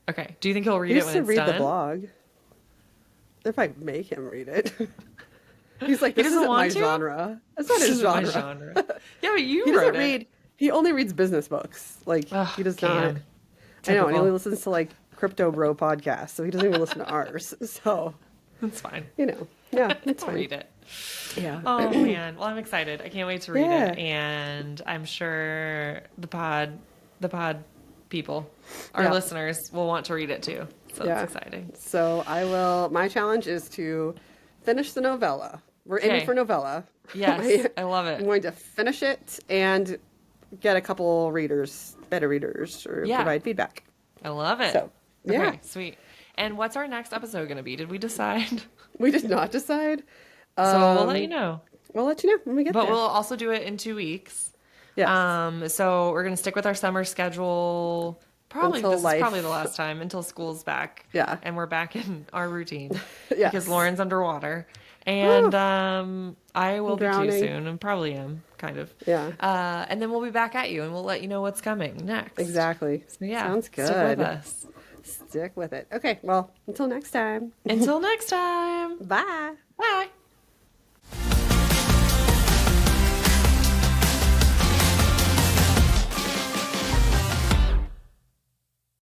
Okay. Do you think he'll read He it used when to it's read done? the blog. If I make him read it. He's like, this doesn't isn't want my to? genre. That's not This his isn't my genre. genre. Yeah, but you He wrote doesn't it. read. He only reads business books. Like he does not. Cam. I know, and he Typical. only listens to like Crypto Bro podcasts, so he doesn't even listen to ours. So That's fine. yeah, it's I'll fine. read it. Yeah. Oh man. Well, I'm excited. I can't wait to read Yeah. it, and I'm sure the pod people, our Yeah. listeners, will want to read it too. So Yeah. it's exciting. So my challenge is to finish the novella. We're aiming Okay. for novella. Yes, I love I'm it. going to finish it and get a couple better readers, or Yeah. provide feedback. I love it. So, yeah. Okay, sweet. And what's our next episode going to be? Did we decide? We did not decide. So we'll let you know. We'll let you know when we get But there. we'll also do it in 2 weeks. Yes. So we're going to stick with our summer schedule. Probably Until this life- is probably the last time until school's back. Yeah. And we're back in our routine. Yes. Because Lauren's underwater. And I will be too Drowning. soon, and probably am, kind of. Yeah. And then we'll be back at you, and we'll let you know what's coming next. Exactly. So yeah, Sounds good. stick with us. Stick with it. Okay. Well, until next time. Until next time. Bye. Bye.